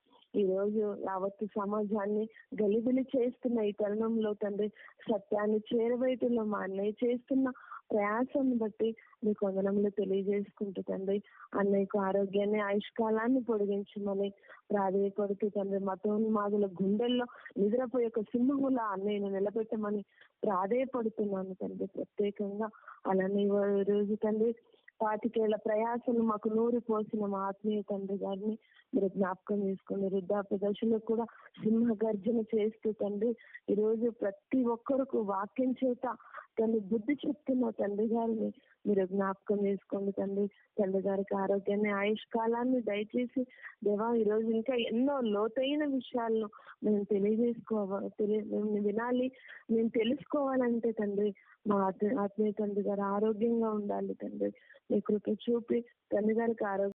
ఈరోజు యావత్తు సమాజాన్ని గలిబిలి చేస్తున్న ఈ తరుణంలో తండ్రి సత్యాన్ని చేరవేయటంలో మా అన్నయ్య చేస్తున్న ప్రయాసాన్ని బట్టి మీకు వందనములు తెలియజేసుకుంటూ తండ్రి అన్నయ్యకు ఆరోగ్యాన్ని ఆయుష్కాలాన్ని పొడిగించమని ప్రాధేయపడుతూ తండ్రి మతోన్మాదుల గుండెల్లో నిద్రపోయే ఒక సింహములా అన్నయ్యను నిలబెట్టమని ప్రాధేయపడుతున్నాను తండ్రి ప్రత్యేకంగా. అలానే ఈ రోజు తండ్రి 25 ప్రయాసను మాకు నూరి పోసిన మా ఆత్మీయ తండ్రి గారిని మీరు జ్ఞాపకం చేసుకుని వృద్ధాప్య దశలో కూడా సింహ గర్జన చేస్తూ తండ్రి ఈరోజు ప్రతి ఒక్కరికి వాక్యం చేత తండ్రి బుద్ధి చెప్తున్న తండ్రి గారిని మీరు జ్ఞాపకం చేసుకోండి తండ్రి. తండ్రి గారికి ఆరోగ్యాన్ని ఆయుష్కాలాన్ని దయచేసి దేవా ఈరోజు ఇంకా ఎన్నో లోతైన విషయాలను మేము మేము వినాలి, మేము తెలుసుకోవాలంటే తండ్రి మా ఆత్మీయ తండ్రి గారు ఆరోగ్యంగా ఉండాలి తండ్రి. మీ కృప చూపి తండ్రి గారికి ఆరోగ్యం